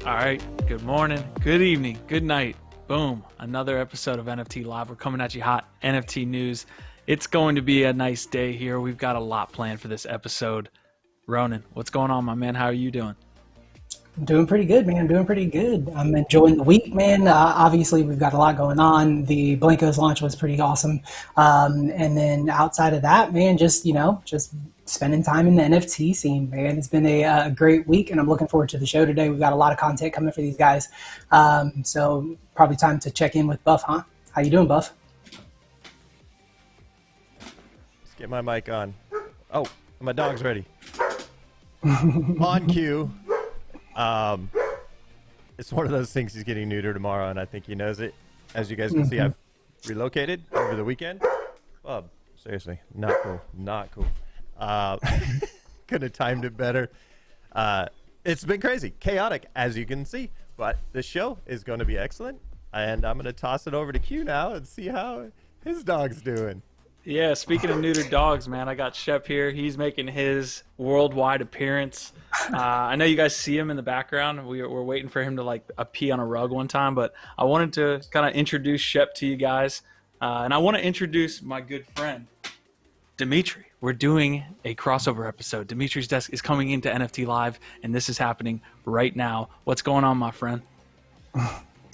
All right, good morning, good evening, good night. Boom, another episode of NFT Live. We're coming at you hot, NFT news. It's going to be a nice day here. We've got a lot planned for this episode. Ronin, what's going on, my man? How are you doing? I'm doing pretty good, man. I'm doing pretty good. I'm enjoying the week, man. Obviously, we've got a lot going on. The Blankos launch was pretty awesome. And then outside of that, man, just spending time in the NFT scene, man. It's been a great week, and I'm looking forward to the show today. We've got a lot of content coming for these guys. So probably time to check in with Buff, huh? How you doing, Buff? Let's get my mic on. Oh, my dog's ready. On cue. It's one of those things. He's getting neutered tomorrow, and I think he knows it. As you guys can see, I've relocated over the weekend. Well, seriously, not cool. Not cool. Could have timed it better. It's been crazy, chaotic, as you can see. But the show is going to be excellent, and I'm going to toss it over to Q now and see how his dog's doing. Yeah, speaking of neutered dogs, man, I got Shep here. He's making his worldwide appearance. I know you guys see him in the background. We're waiting for him to pee on a rug one time, but I wanted to kind of introduce Shep to you guys. And I want to introduce my good friend, Dimitri. We're doing a crossover episode. Dimitri's Desk is coming into NFT Live, and this is happening right now. What's going on, my friend?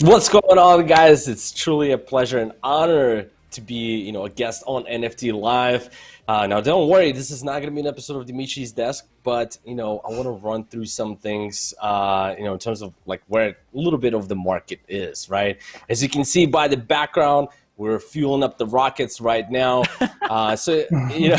What's going on, guys? It's truly a pleasure and honor to be, a guest on NFT Live. Now, don't worry, this is not going to be an episode of Dimitri's Desk, but, I want to run through some things, in terms of where a little bit of the market is, right? As you can see by the background, we're fueling up the rockets right now. So, you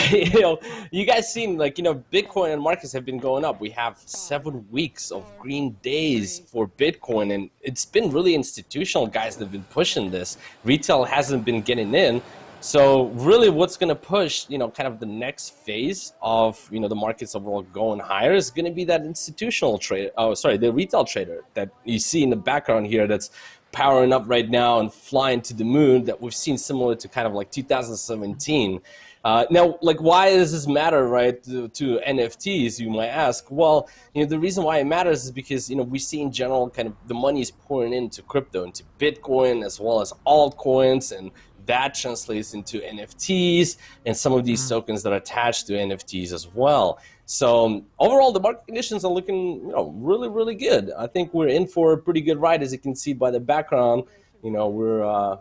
guys seen, Bitcoin and markets have been going up. We have 7 weeks of green days for Bitcoin, and it's been really institutional guys that have been pushing this. Retail hasn't been getting in. So really what's going to push, kind of the next phase of, the markets overall going higher is going to be that institutional trader. Oh, sorry, the retail trader that you see in the background here that's powering up right now and flying to the moon, that we've seen similar to kind of 2017. Now, why does this matter, right, to NFTs, you might ask? Well, the reason why it matters is because, we see in general kind of the money is pouring into crypto, into Bitcoin, as well as altcoins, and that translates into NFTs and some of these tokens that are attached to NFTs as well. So overall, the market conditions are looking, really, really good. I think we're in for a pretty good ride. As you can see by the background, we're,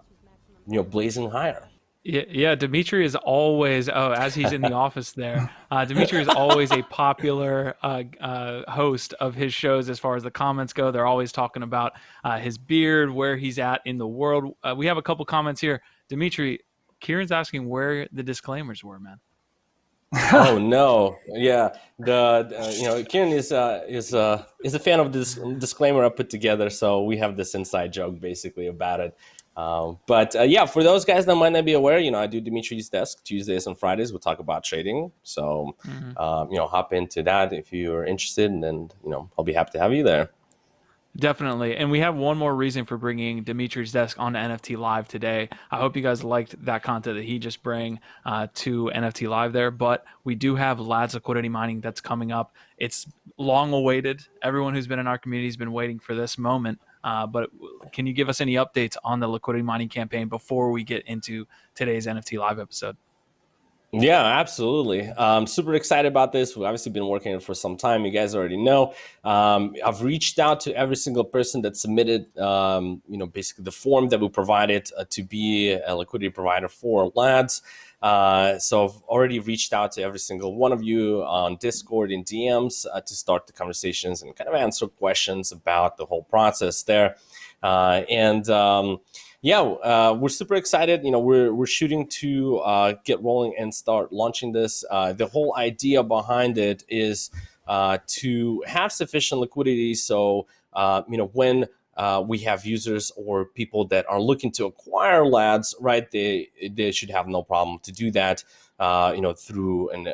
blazing higher. Yeah, Dimitri is always, as he's in the office there, Dimitri is always a popular host of his shows as far as the comments go. They're always talking about his beard, where he's at in the world. We have a couple comments here. Dimitri, Kieran's asking where the disclaimers were, man. Oh no! Yeah, Kieran is a fan of this disclaimer I put together, so we have this inside joke basically about it. But for those guys that might not be aware, I do Dimitri's Desk Tuesdays and Fridays. We'll talk about trading, so hop into that if you're interested, and I'll be happy to have you there. Definitely. And we have one more reason for bringing Dimitri's Desk on NFT Live today. I hope you guys liked that content that he just bring to NFT Live there. But we do have LADZ Liquidity mining that's coming up. It's long awaited. Everyone who's been in our community has been waiting for this moment. But can you give us any updates on the liquidity mining campaign before we get into today's NFT Live episode? Yeah, absolutely. Super excited about this. We've obviously been working on it for some time. You guys already know. I've reached out to every single person that submitted, basically the form that we provided to be a liquidity provider for LADZ. So I've already reached out to every single one of you on Discord and DMs to start the conversations and kind of answer questions about the whole process there. We're super excited. We're shooting to get rolling and start launching this. The whole idea behind it is to have sufficient liquidity. So, when we have users or people that are looking to acquire LADZ, right, they should have no problem to do that, through an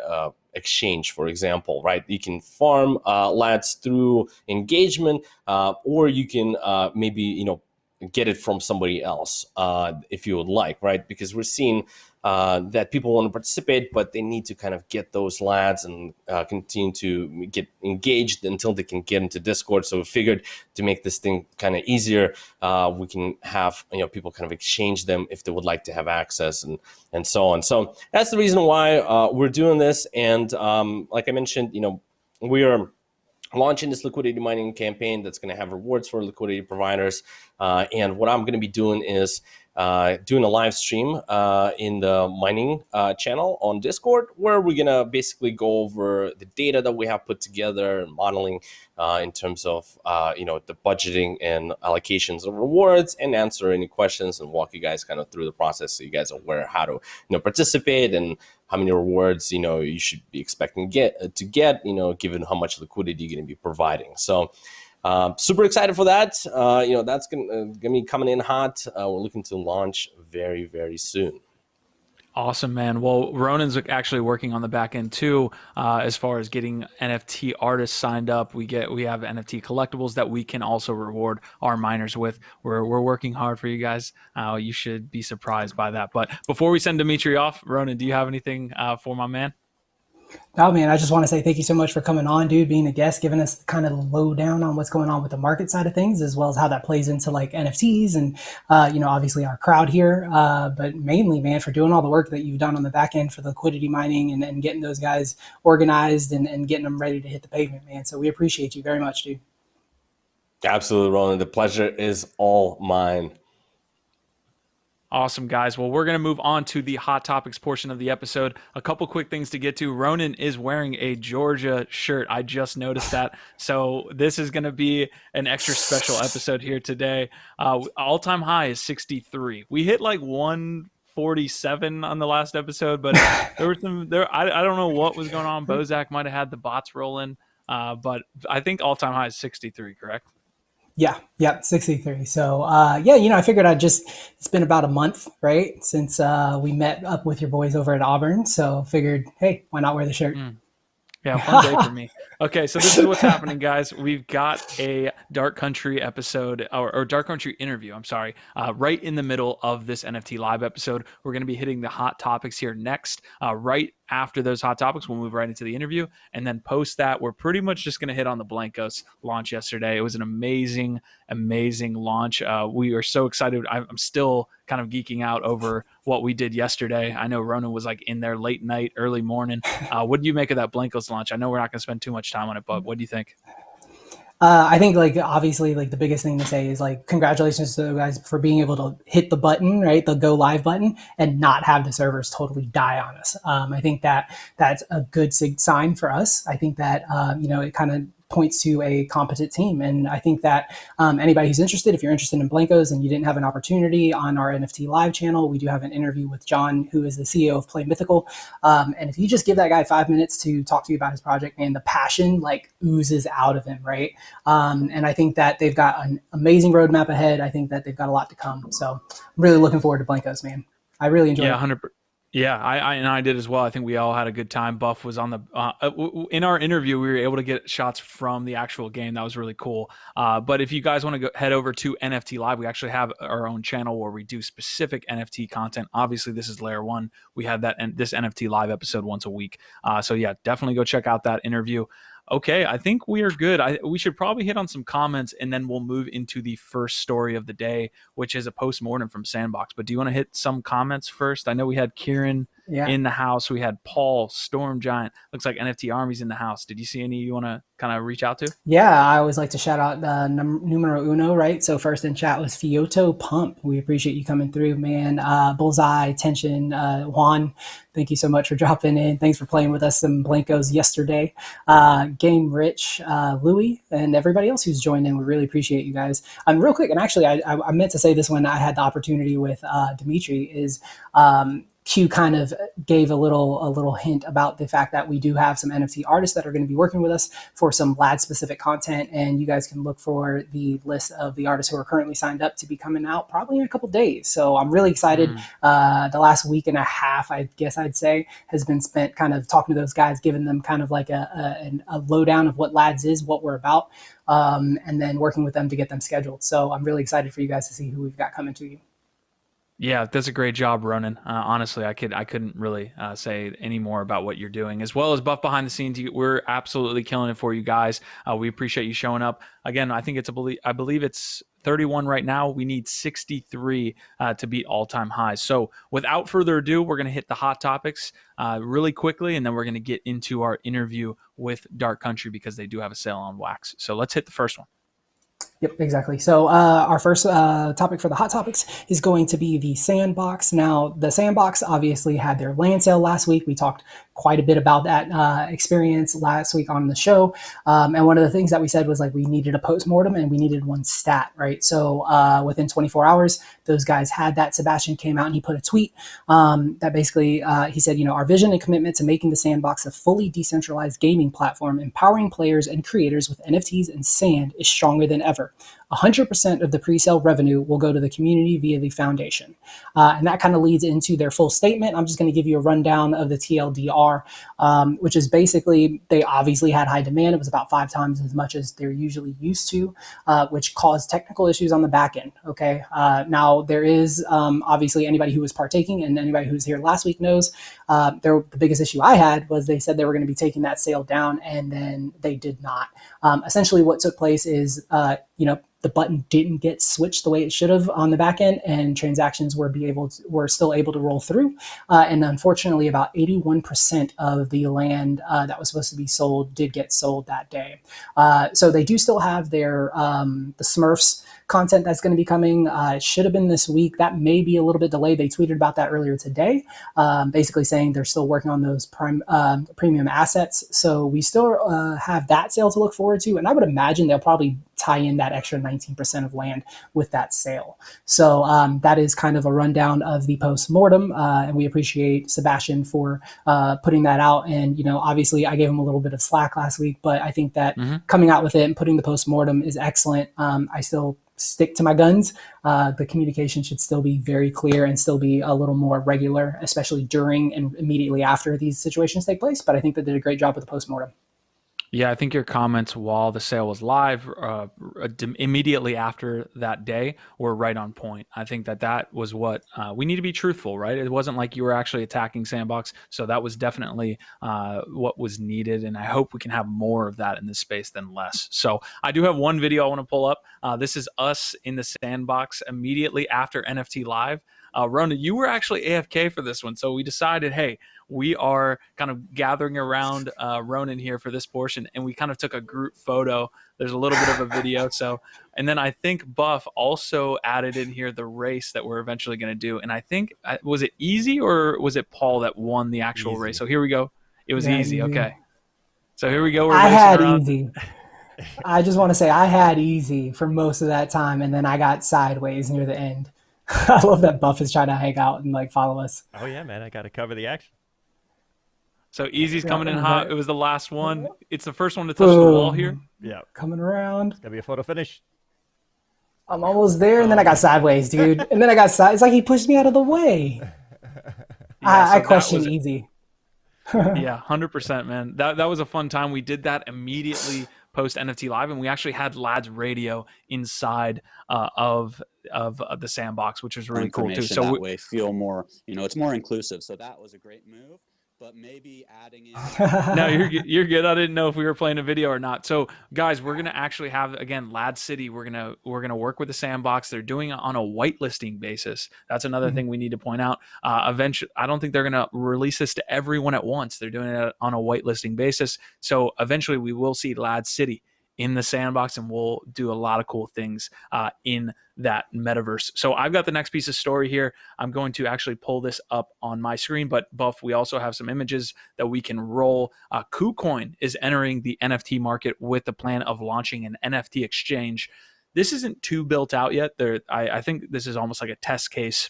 exchange, for example, right? You can farm LADZ through engagement, or you can maybe, get it from somebody else if you would like, right? Because we're seeing that people want to participate, but they need to kind of get those lads and continue to get engaged until they can get into Discord. So we figured to make this thing kind of easier, we can have people kind of exchange them if they would like to have access and so on. So that's the reason why we're doing this. And like I mentioned, we are launching this liquidity mining campaign that's going to have rewards for liquidity providers. And what I'm going to be doing is doing a live stream in the mining channel on Discord, where we're going to basically go over the data that we have put together and modeling in terms of, the budgeting and allocations of rewards, and answer any questions and walk you guys kind of through the process so you guys are aware how to, participate and how many rewards, you should be expecting to get, given how much liquidity you're going to be providing. So super excited for that. That's going to be coming in hot. We're looking to launch very, very soon. Awesome, man. Well, Ronin's actually working on the back end too, as far as getting NFT artists signed up. We have NFT collectibles that we can also reward our miners with. We're working hard for you guys. You should be surprised by that. But before we send Dimitri off, Ronin, do you have anything for my man? Oh man, I just want to say thank you so much for coming on, dude, being a guest, giving us kind of the lowdown on what's going on with the market side of things, as well as how that plays into like NFTs and, obviously our crowd here. But mainly, man, for doing all the work that you've done on the back end for the liquidity mining and getting those guys organized and getting them ready to hit the pavement, man. So we appreciate you very much, dude. Absolutely, Ronan. The pleasure is all mine. Awesome, guys. Well, we're going to move on to the hot topics portion of the episode. A couple quick things to get to. Ronin is wearing a Georgia shirt. I just noticed that. So this is going to be an extra special episode here today. All-time high is 63. We hit like 147 on the last episode, but there were I don't know what was going on. Bozak might have had the bots rolling, but I think all-time high is 63, correct? Yeah, 63. So, I figured it's been about a month, right, since we met up with your boys over at Auburn. So figured, hey, why not wear the shirt? Yeah, fun day for me. Okay, so this is what's happening, guys. We've got a Dark Country episode, or Dark Country interview, I'm sorry, right in the middle of this NFT Live episode. We're going to be hitting the hot topics here next. Right after those hot topics, we'll move right into the interview. And then post that, we're pretty much just going to hit on the Blankos launch yesterday. It was an amazing launch. We are so excited. I'm still kind of geeking out over what we did yesterday. I know Ronan was like in there late night, early morning. What do you make of that Blankos launch? I know we're not going to spend too much time on it, but what do you think? I think obviously the biggest thing to say is congratulations to the guys for being able to hit the button, right? The go live button, and not have the servers totally die on us. I think that's a good sign for us. I think that, it kind of points to a competent team. And I think that anybody who's interested, if you're interested in Blankos and you didn't have an opportunity on our NFT Live channel, we do have an interview with John, who is the CEO of Play Mythical. And if you just give that guy 5 minutes to talk to you about his project, man, the passion oozes out of him, right? And I think that they've got an amazing roadmap ahead. I think that they've got a lot to come. So I'm really looking forward to Blankos, man. I really enjoyed it. 100%. Yeah, I did as well. I think we all had a good time. Buff was on the in our interview. We were able to get shots from the actual game. That was really cool. But if you guys want to head over to NFT Live, we actually have our own channel where we do specific NFT content. Obviously, this is Layer 1. We have this NFT Live episode once a week. So yeah, definitely go check out that interview. Okay, I think we are good. We should probably hit on some comments, and then we'll move into the first story of the day, which is a post-mortem from Sandbox. But do you want to hit some comments first? I know we had Kieran in the house. We had Paul, Storm Giant. Looks like NFT Army's in the house. Did you see any you want to kind of reach out to? Yeah, I always like to shout out numero uno, right? So first in chat was Fioto Pump. We appreciate you coming through, man. Bullseye, Tension, Juan, thank you so much for dropping in. Thanks for playing with us some Blankos yesterday. Game Rich, Louie, and everybody else who's joined in. We really appreciate you guys. Real quick, and actually I meant to say this when I had the opportunity with Dimitri, is Q kind of gave a little hint about the fact that we do have some NFT artists that are going to be working with us for some LAD specific content, and you guys can look for the list of the artists who are currently signed up to be coming out probably in a couple days. So I'm really excited. The last week and a half, I guess I'd say, has been spent kind of talking to those guys, giving them kind of like a lowdown of what LADS is, what we're about, and then working with them to get them scheduled. So I'm really excited for you guys to see who we've got coming to you. Yeah, that's a great job, Ronin. Honestly, I couldn't really say any more about what you're doing, as well as Buff behind the scenes. We're absolutely killing it for you guys. We appreciate you showing up. Again, I think I believe it's 31 right now. We need 63 to beat all-time highs. So without further ado, we're going to hit the hot topics really quickly, and then we're going to get into our interview with Dark Country because they do have a sale on Wax. So let's hit the first one. Yep, exactly. So our first topic for the hot topics is going to be the Sandbox. Now, the Sandbox obviously had their land sale last week. We talked quite a bit about that experience last week on the show. And one of the things that we said was like we needed a post-mortem and we needed one stat, right? So within 24 hours, those guys had that. Sebastian came out and he put a tweet that basically he said, our vision and commitment to making the Sandbox a fully decentralized gaming platform, empowering players and creators with NFTs and sand is stronger than ever. 100% of the pre-sale revenue will go to the community via the foundation. And that kind of leads into their full statement. I'm just going to give you a rundown of the TLDR, which is basically they obviously had high demand. It was about 5 times as much as they're usually used to, which caused technical issues on the back end. Okay. Now, there is obviously anybody who was partaking and anybody who was here last week knows the biggest issue I had was they said they were going to be taking that sale down and then they did not. Essentially, what took place is, the button didn't get switched the way it should have on the back end, and transactions were still able to roll through. And unfortunately, about 81% of the land that was supposed to be sold did get sold that day. So they do still have their the Smurfs content that's going to be coming. It should have been this week. That may be a little bit delayed. They tweeted about that earlier today, basically saying they're still working on those premium assets. So we still have that sale to look forward to. And I would imagine they'll probably tie in that extra 19% of land with that sale. So that is kind of a rundown of the post-mortem. And we appreciate Sebastian for putting that out. And, obviously I gave him a little bit of slack last week, but I think that coming out with it and putting the post-mortem is excellent. I still stick to my guns. The communication should still be very clear and still be a little more regular, especially during and immediately after these situations take place. But I think they did a great job with the postmortem. Yeah, I think your comments while the sale was live, immediately after that day, were right on point. I think that was what we need to be truthful, right? It wasn't like you were actually attacking Sandbox, so that was definitely what was needed, and I hope we can have more of that in this space than less. So I do have one video I want to pull up. This is us in the Sandbox immediately after NFT Live. Ronin, you were actually AFK for this one, so we decided, hey, we are kind of gathering around Ronin here for this portion, and we kind of took a group photo. There's a little bit of a video. And then I think Buff also added in here the race that we're eventually going to do. And I think, was it Easy or was it Paul that won the actual race? So here we go. It was Easy. Okay. So here we go. I had Easy. I just want to say I had Easy for most of that time, and then I got sideways near the end. I love that Buff is trying to hang out and follow us. Oh yeah, man, I got to cover the action. So Easy's coming in hot. It was the last one. It's the first one to touch the wall here. Yeah, coming around. It's gonna be a photo finish. I'm almost there, and then I got sideways, dude. And then I got It's like he pushed me out of the way. I question Easy. Yeah, 100%, man. That was a fun time. We did that immediately post NFT Live, and we actually had LADZ Radio inside of the Sandbox, which was really cool too. So that way feel more, it's more inclusive. So that was a great move. But maybe adding in. No, you're good. I didn't know if we were playing a video or not. So, guys, we're gonna actually have again LAD City. We're gonna work with the Sandbox. They're doing it on a whitelisting basis. That's another thing we need to point out. Eventually, I don't think they're gonna release this to everyone at once. They're doing it on a whitelisting basis. So eventually, we will see LAD City in the Sandbox, and we'll do a lot of cool things in that metaverse. So I've got the next piece of story here. I'm going to actually pull this up on my screen, but Buff, we also have some images that we can roll. Kucoin is entering the NFT market with the plan of launching an NFT exchange. This isn't too built out yet. I think this is almost like a test case.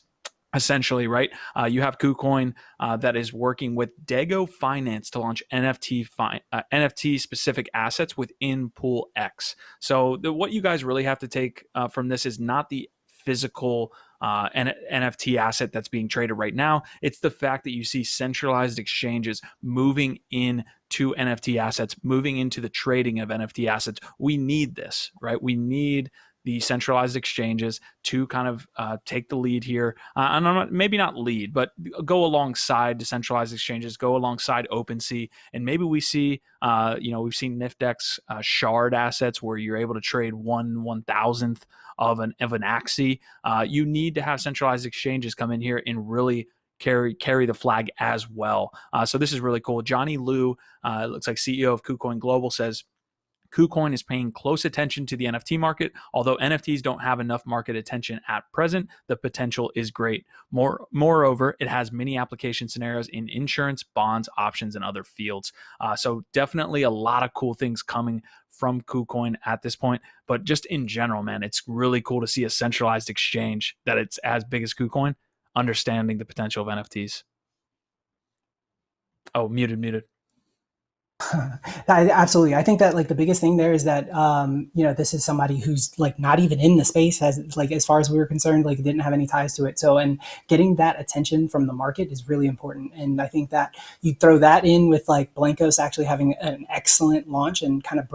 essentially, right? You have Kucoin that is working with Dago Finance to launch NFT specific assets within Pool X. So what you guys really have to take from this is not the physical NFT asset that's being traded right now. It's the fact that you see centralized exchanges moving in to NFT assets, moving into the trading of NFT assets. We need this, right? We need the centralized exchanges to kind of take the lead here. And maybe not lead, but go alongside decentralized exchanges, go alongside OpenSea. And maybe we see, we've seen Niftex shard assets where you're able to trade 1/1000th of an axie. You need to have centralized exchanges come in here and really carry the flag as well. So this is really cool. Johnny Liu, looks like CEO of Kucoin Global, says, KuCoin is paying close attention to the NFT market. Although NFTs don't have enough market attention at present, the potential is great. Moreover, it has many application scenarios in insurance, bonds, options, and other fields. So definitely a lot of cool things coming from KuCoin at this point. But just in general, man, it's really cool to see a centralized exchange that it's as big as KuCoin, understanding the potential of NFTs. Oh, muted. Absolutely. I think that like the biggest thing there is that this is somebody who's like not even in the space, has like, as far as we were concerned, like didn't have any ties to it. So, and getting that attention from the market is really important. And I think that you throw that in with like Blankos actually having an excellent launch and kind of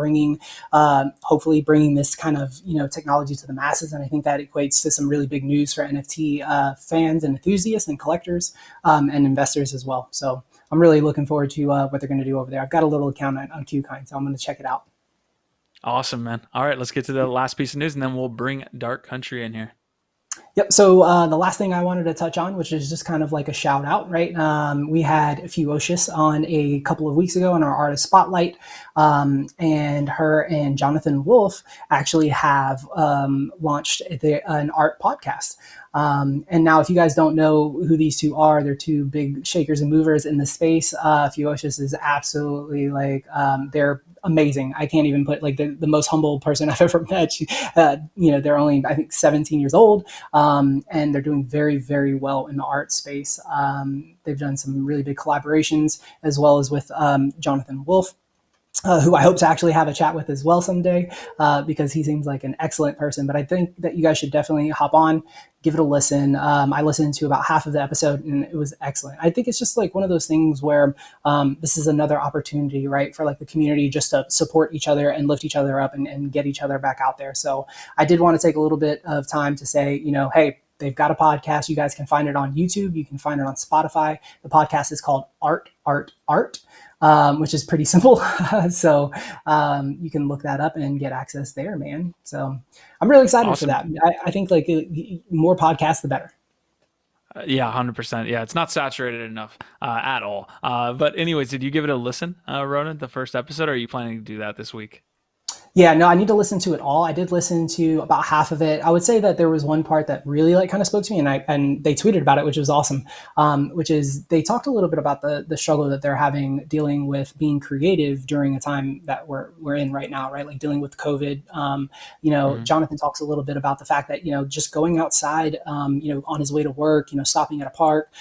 hopefully bringing this kind of technology to the masses. And I think that equates to some really big news for NFT fans and enthusiasts and collectors and investors as well. So I'm really looking forward to what they're going to do over there. I've got a little account on Kucoin, so I'm going to check it out. Awesome, man. All right, let's get to the last piece of news, and then we'll bring Dark Country in here. Yep. So the last thing I wanted to touch on, which is just kind of like a shout out, right? We had Fewocious on a couple of weeks ago in our artist spotlight, and her and Jonathan Wolfe actually have launched an art podcast. And now, if you guys don't know who these two are, they're two big shakers and movers in the space. Fewocious is absolutely like they're amazing. I can't even put like the most humble person I've ever met. They're only, I think, 17 years old, and they're doing very, very well in the art space. They've done some really big collaborations as well as with Jonathan Wolfe. Who I hope to actually have a chat with as well someday, because he seems like an excellent person. But I think that you guys should definitely hop on, give it a listen. I listened to about half of the episode and it was excellent. I think it's just like one of those things where this is another opportunity, right, for like the community just to support each other and lift each other up and get each other back out there. So I did want to take a little bit of time to say, hey, they've got a podcast. You guys can find it on YouTube. You can find it on Spotify. The podcast is called Art, which is pretty simple. So you can look that up and get access there, man. So I'm really excited for that. I think like more podcasts, the better. Yeah, 100%. Yeah, it's not saturated enough at all. But anyways, did you give it a listen, Ronin, the first episode, or are you planning to do that this week? Yeah, no, I need to listen to it all. I did listen to about half of it. I would say that there was one part that really like kind of spoke to me, and they tweeted about it, which was awesome. Which is they talked a little bit about the struggle that they're having dealing with being creative during a time that we're in right now, right? Like dealing with COVID. Jonathan talks a little bit about the fact that just going outside, on his way to work, stopping at a park,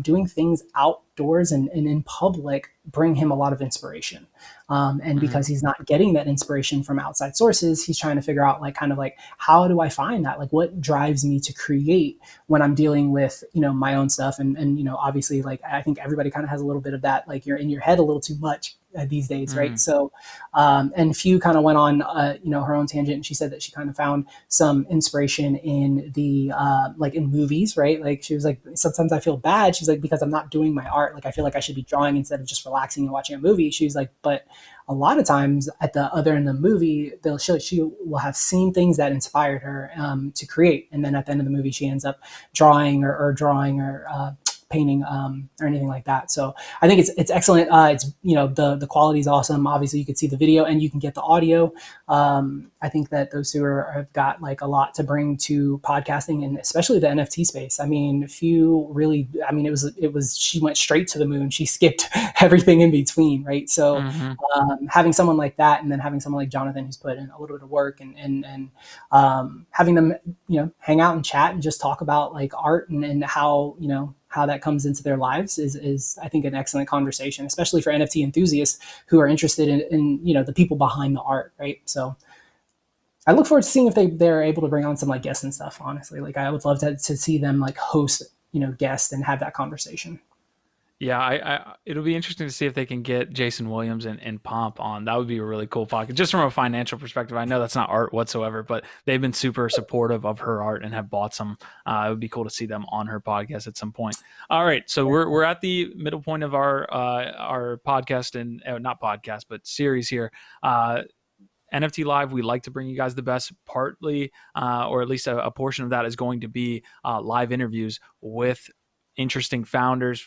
doing things outdoors and in public bring him a lot of inspiration. And because he's not getting that inspiration from outside sources, he's trying to figure out like kind of like, how do I find that? Like what drives me to create when I'm dealing with, my own stuff. And obviously like, I think everybody kind of has a little bit of that, like you're in your head a little too much these days. Right. So, and Few kind of went on, her own tangent, and she said that she kind of found some inspiration in the, like in movies, right? Like she was like, sometimes I feel bad. She's like, because I'm not doing my art. Like, I feel like I should be drawing instead of just relaxing and watching a movie. She's like, but a lot of times at the other end of the movie, she will have seen things that inspired her to create. And then at the end of the movie, she ends up drawing or painting or anything like that. So I think it's excellent. It's the quality is awesome. Obviously, you can see the video and you can get the audio. I think that those two have got like a lot to bring to podcasting and especially the NFT space. I mean, few really. I mean, it was. She went straight to the moon. She skipped everything in between, right? So having someone like that, and then having someone like Jonathan who's put in a little bit of work, and having them hang out and chat and just talk about like art and how how that comes into their lives is I think an excellent conversation, especially for NFT enthusiasts who are interested in the people behind the art, right? So I look forward to seeing if they're able to bring on some like guests and stuff. Honestly, like I would love to see them like host guests and have that conversation. Yeah, it'll be interesting to see if they can get Jason Williams and Pomp on. That would be a really cool podcast. Just from a financial perspective, I know that's not art whatsoever, but they've been super supportive of her art and have bought some. It would be cool to see them on her podcast at some point. All right, so we're at the middle point of our podcast and not podcast, but series here. NFT Live, we like to bring you guys the best. Partly, or at least a portion of that is going to be live interviews with interesting founders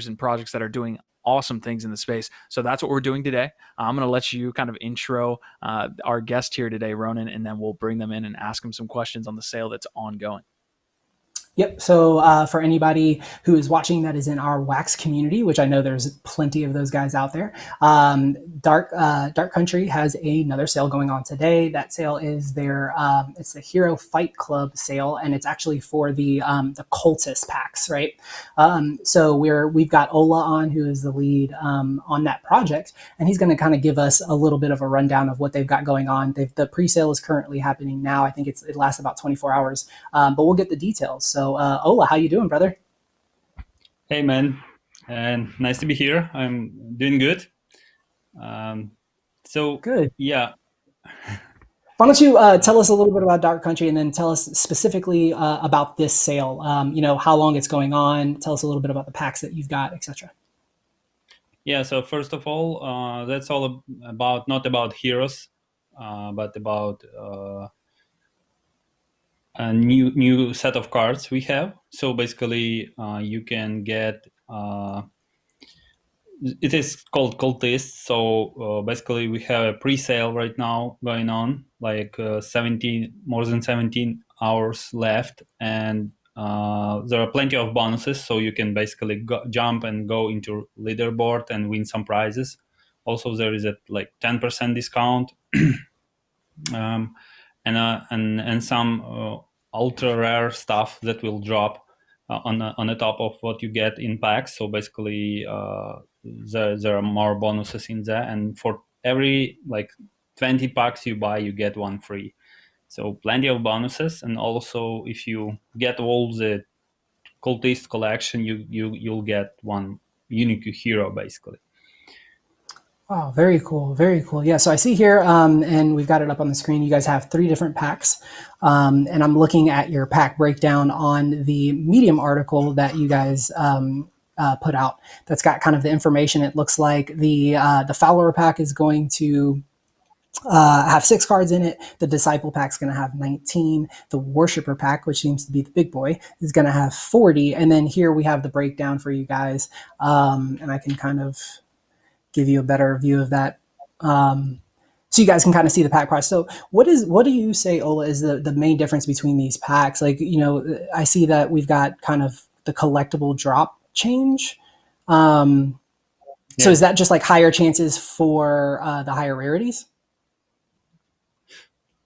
and projects that are doing awesome things in the space. So that's what we're doing today. I'm going to let you kind of intro our guest here today, Ronin, and then we'll bring them in and ask them some questions on the sale that's ongoing. Yep. So for anybody who is watching that is in our Wax community, which I know there's plenty of those guys out there, Dark Country has another sale going on today. That sale is it's the Hero Fight Club sale, and it's actually for the Cultist packs, right? So we've got Oleh on, who is the lead on that project, and he's going to kind of give us a little bit of a rundown of what they've got going on. The pre-sale is currently happening now. I think it lasts about 24 hours, but we'll get the details. So Oleh, how you doing, brother? Hey, man, and nice to be here. I'm doing good. So good. Yeah. Why don't you tell us a little bit about Dark Country, and then tell us specifically about this sale? How long it's going on. Tell us a little bit about the packs that you've got, etc. Yeah. So first of all, that's all about not about heroes, but about a new set of cards we have. So basically, you can get. It is called Cultist. So basically, we have a pre-sale right now going on, like more than 17 hours left, and there are plenty of bonuses. So you can basically jump and go into leaderboard and win some prizes. Also, there is a like 10% discount, and some ultra rare stuff that will drop on the top of what you get in packs. So basically, there are more bonuses in there, and for every like 20 packs you buy, you get one free. So plenty of bonuses, and also if you get all the Cultist collection, you'll get one unique hero basically. Oh, very cool. Very cool. Yeah. So I see here, and we've got it up on the screen. You guys have 3 different packs. And I'm looking at your pack breakdown on the Medium article that you guys put out. That's got kind of the information. It looks like the Fowler pack is going to have 6 cards in it. The Disciple pack is going to have 19. The Worshipper pack, which seems to be the big boy, is going to have 40. And then here we have the breakdown for you guys. And I can kind of give you a better view of that, so you guys can kind of see the pack price. So what do you say, Oleh, is the main difference between these packs? Like, I see that we've got kind of the collectible drop change. So is that just like higher chances for the higher rarities?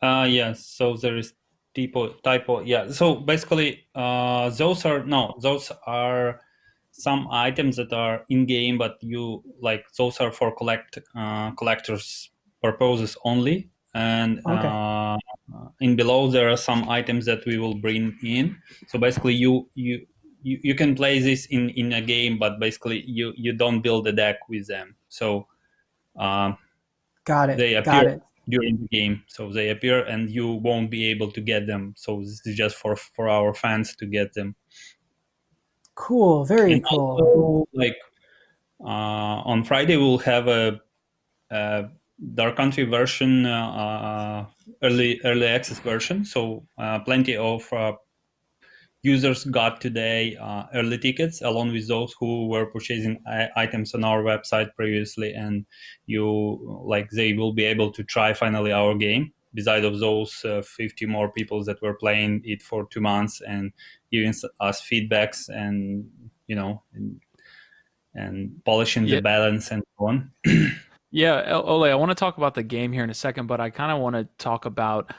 Yeah, so there is typo. Yeah, so basically, those are some items that are in game, but those are for collectors purposes only. And okay. In below there are some items that we will bring in. So basically, you can play this in a game, but basically you don't build a deck with them. So got it. They appear during the game, so they appear, and you won't be able to get them. So this is just for our fans to get them. Cool, very and cool. Also, on Friday we'll have a Dark Country version, early access version. So plenty of users got today early tickets along with those who were purchasing items on our website previously, and they will be able to try finally our game. Besides of those 50 more people that were playing it for 2 months and giving us feedbacks and and polishing the Yeah, balance and so on. yeah, Ole, I want to talk about the game here in a second, but I kind of want to talk about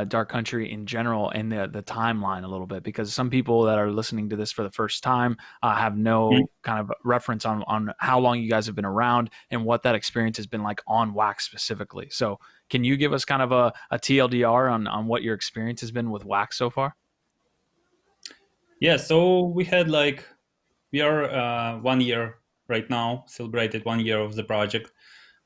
Dark Country in general and the timeline a little bit, because some people that are listening to this for the first time have no kind of reference on how long you guys have been around and what that experience has been like on Wax specifically. So, can you give us kind of a TLDR on what your experience has been with Wax so far? Yeah, so we are 1 year right now, celebrated 1 year of the project.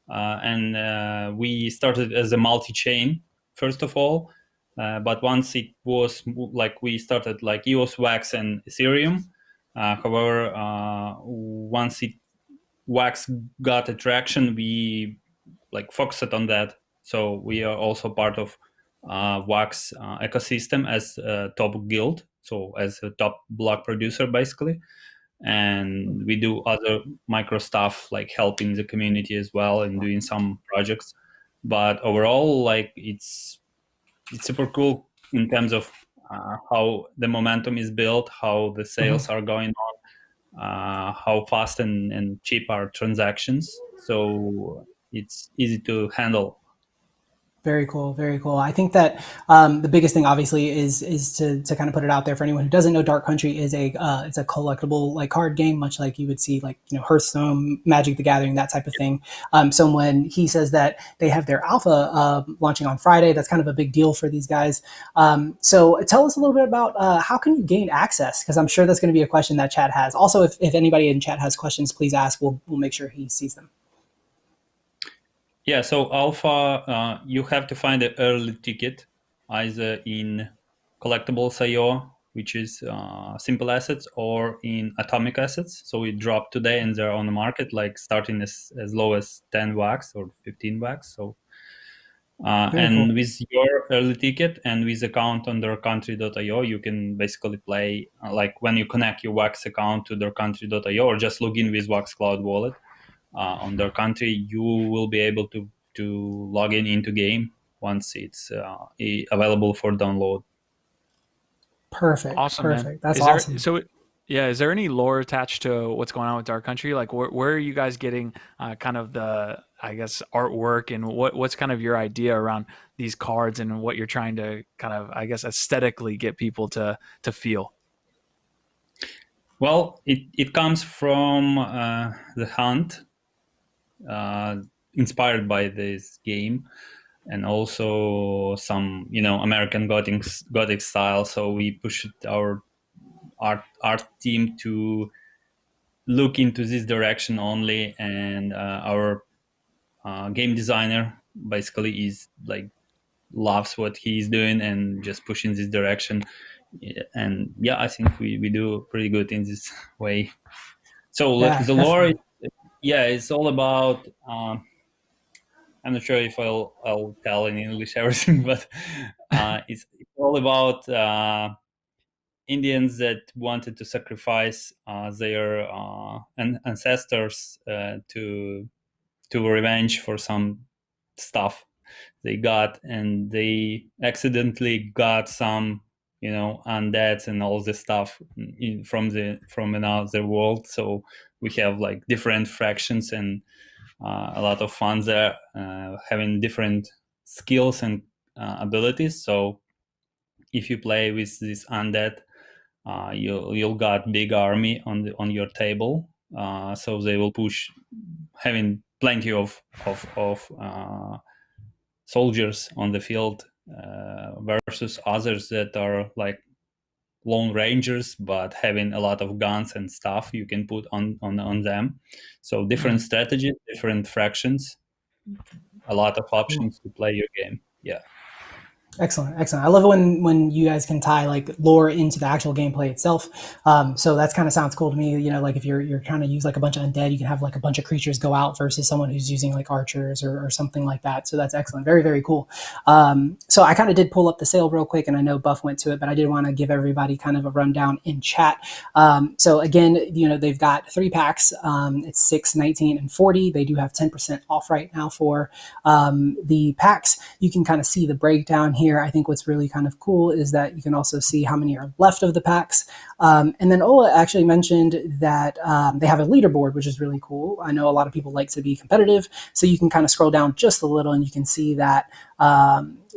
And we started as a multi-chain, first of all. But once it was we started like EOS, Wax, and Ethereum. However, once Wax got attraction, we focused on that. So we are also part of Wax ecosystem as a top guild, so as a top block producer, basically. And we do other micro stuff like helping the community as well and doing some projects. But overall, it's super cool in terms of how the momentum is built, how the sales are going on, how fast and cheap are transactions. So it's easy to handle. Very cool, very cool. I think that the biggest thing, obviously, is to kind of put it out there for anyone who doesn't know. Dark Country is it's a collectible card game, much like you would see Hearthstone, Magic the Gathering, that type of thing. So when he says that they have their alpha launching on Friday, that's kind of a big deal for these guys. So tell us a little bit about how can you gain access, because I'm sure that's going to be a question that chat has. Also, if anybody in chat has questions, please ask. We'll make sure he sees them. Yeah, so alpha, you have to find an early ticket either in collectibles.io, which is simple assets, or in atomic assets. So we drop today and they're on the market, starting as low as 10 wax or 15 wax. So and cool. with your early ticket and with account on theircountry.io, you can basically play when you connect your wax account to theircountry.io or just log in with Wax Cloud Wallet. On their country, you will be able to log into game once it's available for download. Perfect. Awesome, perfect. man. That's Is there, awesome. So, yeah, is there any lore attached to what's going on with Dark Country? Like, where are you guys getting kind of the, I guess, artwork, and what's kind of your idea around these cards and what you're trying to kind of, I guess, aesthetically get people to feel? Well, it comes from the hunt, inspired by this game, and also some American gothic style. So we pushed our art team to look into this direction only, and our game designer basically is loves what he's doing and just pushing this direction. And yeah, I think we do pretty good in this way. So Yeah, the lore, definitely. it's all about I'm not sure if I'll tell in English everything, but it's all about Indians that wanted to sacrifice their ancestors to revenge for some stuff they got, and they accidentally got some undeads and all this stuff from another world. So we have different fractions and a lot of fun there, having different skills and abilities. So if you play with this undead, you'll got big army on your table. So they will push, having plenty of soldiers on the field, versus others that are like lone rangers but having a lot of guns and stuff you can put on them. So different strategies, different fractions, a lot of options to play your game. Yeah. Excellent, excellent. I love it when you guys can tie like lore into the actual gameplay itself. So that's kind of sounds cool to me. You know, like if you're trying to use like a bunch of undead, you can have like a bunch of creatures go out versus someone who's using like archers or something like that. So that's excellent. Very, very cool. So I kind of did pull up the sale real quick, and I know Buff went to it, but I did want to give everybody kind of a rundown in chat. So again, you know, they've got 3 packs. It's 6, 19, and 40. They do have 10% off right now for the packs. You can kind of see the breakdown here. I think what's really kind of cool is that you can also see how many are left of the packs. And then Oleh actually mentioned that they have a leaderboard, which is really cool. I know a lot of people like to be competitive, so you can kind of scroll down just a little and you can see that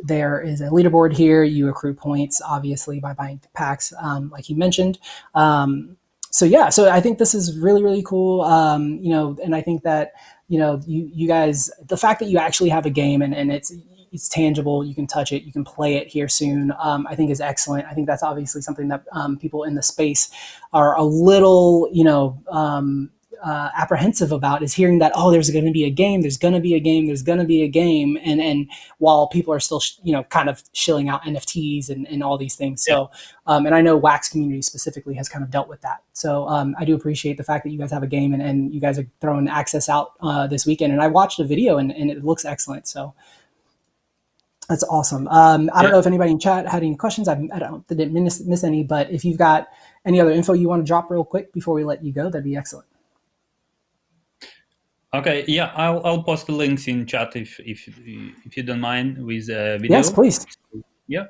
there is a leaderboard here. You accrue points, obviously, by buying packs, like you mentioned. So yeah, so I think this is really, really cool. You know, and I think that, you know, you guys, the fact that you actually have a game and it's tangible, you can touch it, you can play it here soon, I think is excellent. I think that's obviously something that people in the space are a little, you know, apprehensive about, is hearing that, oh, there's going to be a game, there's going to be a game, there's going to be a game. And while people are still, you know, kind of shilling out NFTs and all these things. So, and I know Wax community specifically has kind of dealt with that. So I do appreciate the fact that you guys have a game and you guys are throwing access out this weekend. And I watched the video and it looks excellent. So that's awesome. I don't know if anybody in chat had any questions. I didn't miss any, but if you've got any other info you want to drop real quick before we let you go, that'd be excellent. Okay, yeah, I'll post the links in chat if you don't mind with video. Yes, please. Yeah,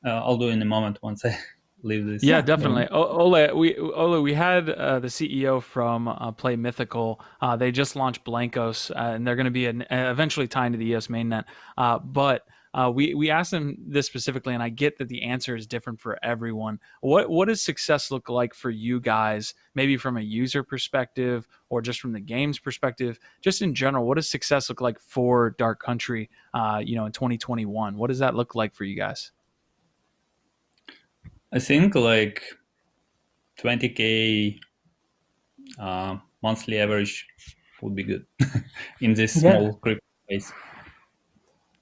I'll do it in a moment once I leave this. Yeah, definitely. Oleh, we had the CEO from Play Mythical. They just launched Blankos, and they're going to be eventually tying to the EOS mainnet. But we asked them this specifically, and I get that the answer is different for everyone. What does success look like for you guys, maybe from a user perspective or just from the game's perspective? Just in general, what does success look like for Dark Country, you know, in 2021? What does that look like for you guys? I think like 20K monthly average would be good in this small crypto space.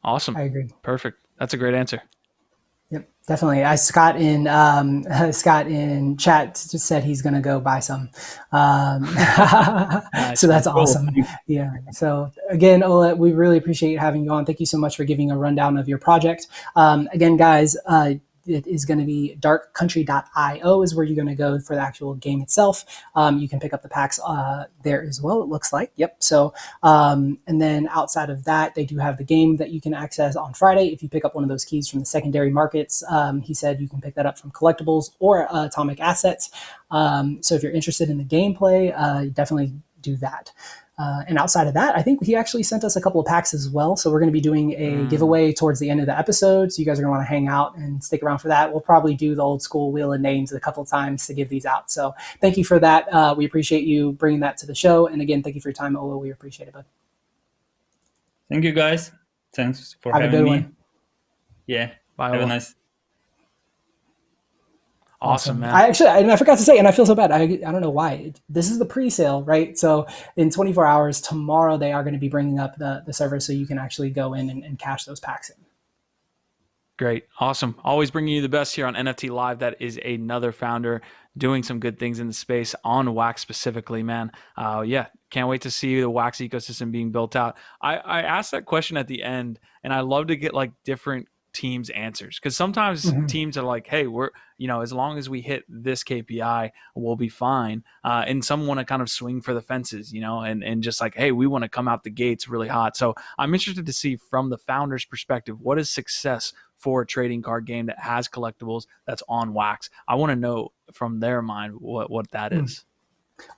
Awesome. I agree. Perfect. That's a great answer. Yep, definitely. Scott in chat just said he's going to go buy some. Nice. So that's awesome. Yeah. So again, Oleh, we really appreciate having you on. Thank you so much for giving a rundown of your project. Again, guys, it is going to be darkcountry.io is where you're going to go for the actual game itself. You can pick up the packs there as well, it looks like. Yep. So, and then outside of that, they do have the game that you can access on Friday. If you pick up one of those keys from the secondary markets, he said you can pick that up from collectibles or atomic assets. So if you're interested in the gameplay, definitely do that. And outside of that, I think he actually sent us a couple of packs as well. So we're going to be doing a giveaway towards the end of the episode. So you guys are going to want to hang out and stick around for that. We'll probably do the old school wheel of names a couple of times to give these out. So thank you for that. We appreciate you bringing that to the show. And again, thank you for your time, Oleh. We appreciate it, bud. Thank you, guys. Thanks for having me. Have a good me. One. Yeah. Bye, Have Oleh. a nice. Awesome, man. I forgot to say, and I feel so bad. I don't know why. This is the pre-sale, right? So in 24 hours, tomorrow, they are going to be bringing up the server so you can actually go in and cash those packs in. Great. Awesome. Always bringing you the best here on NFT Live. That is another founder doing some good things in the space on Wax specifically, man. Yeah, can't wait to see the Wax ecosystem being built out. I asked that question at the end, and I love to get like different teams answers, because sometimes teams are like, hey, we're, you know, as long as we hit this KPI, we'll be fine, and some want to kind of swing for the fences, you know, and just like, hey, we want to come out the gates really hot. So I'm interested to see from the founder's perspective, what is success for a trading card game that has collectibles that's on Wax? I want to know from their mind what that is.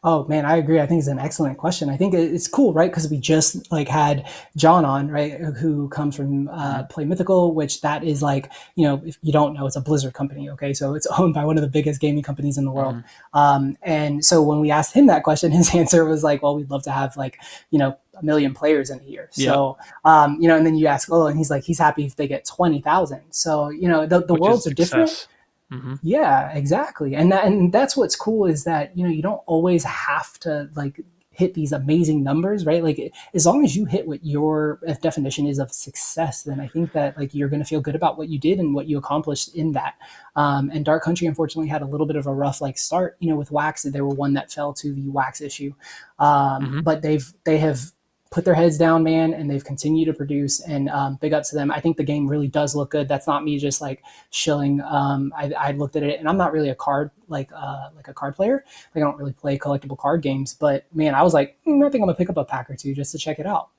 Oh man, I agree. I think it's an excellent question. I think it's cool, right? Because we just like had John on, right, who comes from Play Mythical, which that is like, you know, if you don't know, it's a Blizzard company. Okay, so it's owned by one of the biggest gaming companies in the world. And so when we asked him that question, his answer was like, well, we'd love to have like, you know, 1 million players in a year. So, you know, and then you ask, oh, and he's like, he's happy if they get 20,000. So, you know, the worlds are different. Yeah, exactly. And that's what's cool, is that, you know, you don't always have to like hit these amazing numbers, right? Like as long as you hit what your definition is of success, then I think that like you're going to feel good about what you did and what you accomplished in that. And Dark Country unfortunately had a little bit of a rough like start, with Wax. They were one that fell to the Wax issue, but they have put their heads down, man, and they've continued to produce, and big ups to them. I think the game really does look good. That's not me just like shilling. I looked at it, and I'm not really a card like a card player. Like I don't really play collectible card games, but man, I was like, I think I'm gonna pick up a pack or two just to check it out.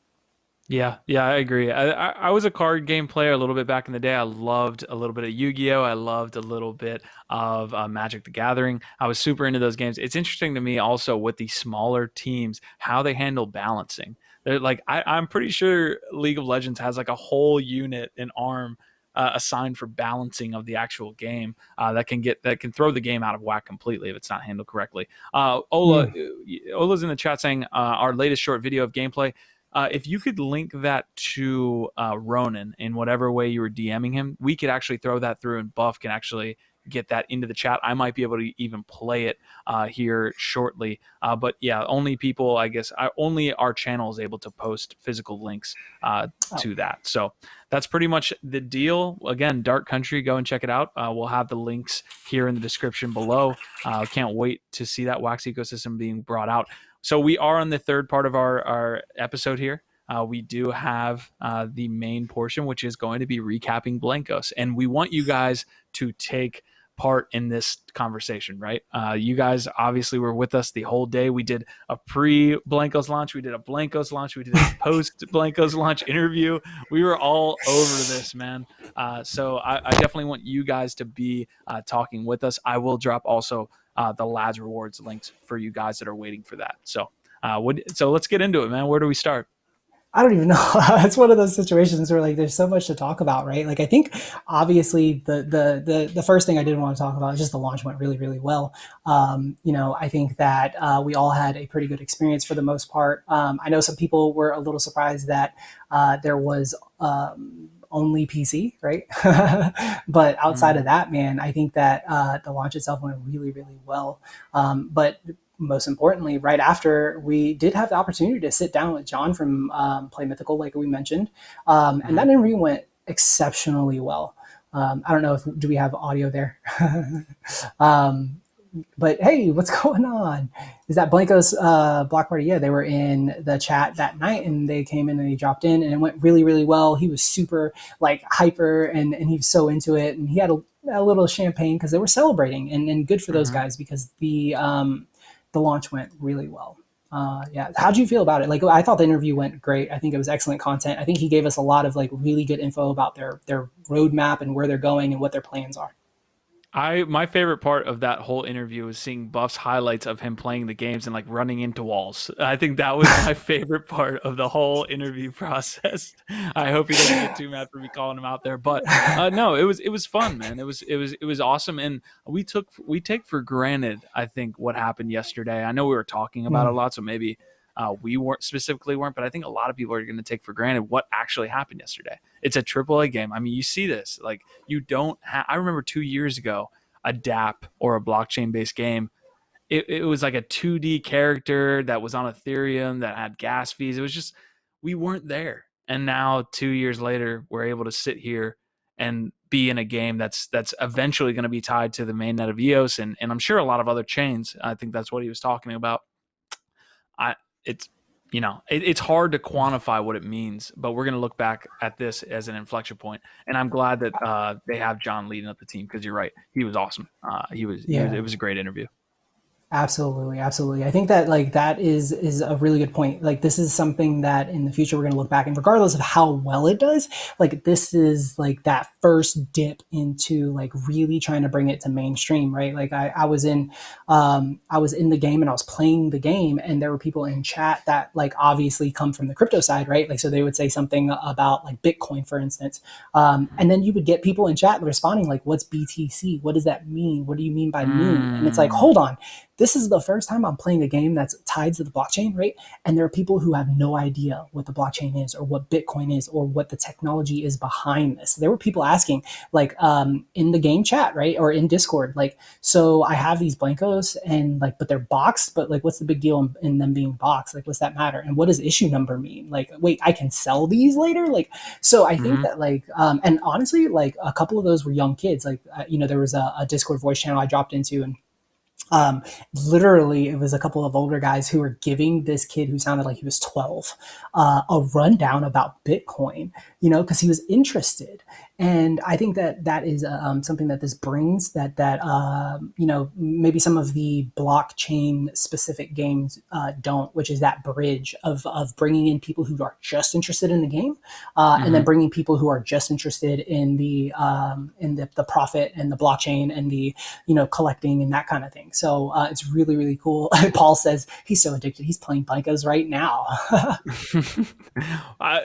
Yeah, I agree. I was a card game player a little bit back in the day. I loved a little bit of Yu-Gi-Oh! I loved a little bit of Magic the Gathering. I was super into those games. It's interesting to me also with the smaller teams, how they handle balancing. They're like, I'm pretty sure League of Legends has like a whole unit, an arm assigned for balancing of the actual game that can throw the game out of whack completely if it's not handled correctly. Ola's in the chat saying our latest short video of gameplay. If you could link that to Ronin in whatever way you were DMing him, we could actually throw that through, and Buff can actually get that into the chat. I might be able to even play it here shortly. But yeah, only people, I guess, only our channel is able to post physical links to that. So that's pretty much the deal. Again, Dark Country, go and check it out. We'll have the links here in the description below. Can't wait to see that Wax ecosystem being brought out. So we are on the third part of our episode here. We do have the main portion, which is going to be recapping Blankos. And we want you guys to take part in this conversation, right? You guys obviously were with us the whole day. We did a pre-Blankos launch. We did a Blankos launch. We did a post-Blankos launch interview. We were all over this, man. So I definitely want you guys to be talking with us. I will drop also the LADZ rewards links for you guys that are waiting for that. So so let's get into it, man. Where do we start? I don't even know. It's one of those situations where like there's so much to talk about, right? Like I think obviously the first thing I did want to talk about is just the launch went really, really well. I think that we all had a pretty good experience for the most part. I know some people were a little surprised that there was only PC, right? But outside of that, man, I think that the launch itself went really, really well. But most importantly, right after, we did have the opportunity to sit down with John from Play Mythical, like we mentioned, and that interview went exceptionally well. I don't know do we have audio there? But hey, what's going on? Is that Blankos block party? Yeah, they were in the chat that night, and they came in and they dropped in, and it went really, really well. He was super like hyper, and he was so into it, and he had a little champagne because they were celebrating, and good for those guys because the launch went really well. Yeah, how'd you feel about it? Like, I thought the interview went great. I think it was excellent content. I think he gave us a lot of like really good info about their roadmap and where they're going and what their plans are. My favorite part of that whole interview was seeing Buff's highlights of him playing the games and like running into walls. I think that was my favorite part of the whole interview process. I hope he doesn't get too mad for me calling him out there, but no, it was fun, man. It was awesome, and we take for granted, I think, what happened yesterday. I know we were talking about it a lot, so maybe we weren't, but I think a lot of people are going to take for granted what actually happened yesterday. It's a AAA game. I mean, you see this, like you don't have, I remember 2 years ago, a DApp or a blockchain based game. It was like a 2D character that was on Ethereum that had gas fees. It was just, we weren't there. And now 2 years later, we're able to sit here and be in a game that's eventually going to be tied to the mainnet of EOS. And I'm sure a lot of other chains. I think that's what he was talking about. It's hard to quantify what it means, but we're going to look back at this as an inflection point. And I'm glad that they have John leading up the team, because you're right. He was awesome. It was a great interview. Absolutely. I think that like that is a really good point. Like this is something that in the future we're going to look back, and regardless of how well it does, like this is like that first dip into like really trying to bring it to mainstream, right? Like I was in the game and I was playing the game, and there were people in chat that like obviously come from the crypto side, right? Like so they would say something about like Bitcoin, for instance, and then you would get people in chat responding like, "What's BTC? What does that mean? What do you mean by moon?" And it's like, hold on. this is the first time I'm playing a game that's tied to the blockchain, right? And there are people who have no idea what the blockchain is or what Bitcoin is or what the technology is behind this. There were people asking, like, in the game chat, right, or in Discord, like, so I have these Blankos and like, but they're boxed, but like, what's the big deal in them being boxed? Like, what's that matter? And what does issue number mean? Like, wait, I can sell these later? Like, so I think that like, and honestly, like a couple of those were young kids. Like, there was a Discord voice channel I dropped into, and literally it was a couple of older guys who were giving this kid who sounded like he was 12 a rundown about Bitcoin, because he was interested. And I think that that is something that this brings that maybe some of the blockchain specific games don't, which is that bridge of bringing in people who are just interested in the game, and then bringing people who are just interested in the profit and the blockchain and the collecting and that kind of thing. So it's really, really cool. Paul says he's so addicted, he's playing Blankos right now.